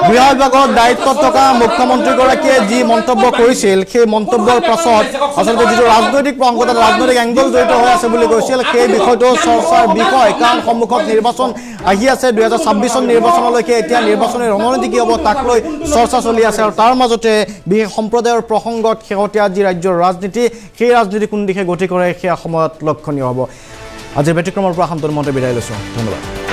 গৃহ বিভাগৰ দায়িত্বত থকা মুখ্যমন্ত্ৰীগৰাকীয়ে যি মন্তব্য কৰিছিল সেই মন্তব্যৰ পাছত আচলতে যিটো ৰাজনৈতিক প্ৰসংগত ৰাজনৈতিক এংগল জড়িত হৈ আছে বুলি কৈছিল সেই বিষয়টো চৰ্চাৰ বিষয় কাৰণ সন্মুখত নিৰ্বাচন আহি আছে 2026 নিৰ্বাচনলৈকে এতিয়া নিৰ্বাচনী ৰণনীতি কি হ'ব তাক লৈ চৰ্চা চলি আছে আৰু তাৰ মাজতে বিশেষ সম্প্ৰদায়ৰ প্ৰসংগত শেহতীয়া যি ৰাজ্যৰ ৰাজনীতি সেই ৰাজনীতি কোন দিশে গতি কৰে সেয়া সময়ত লক্ষণীয় হ'ব আজিৰ ব্যতিক্ৰমৰ পৰা শান্তনু মহন্তে বিদায় লৈছোঁ ধন্যবাদ।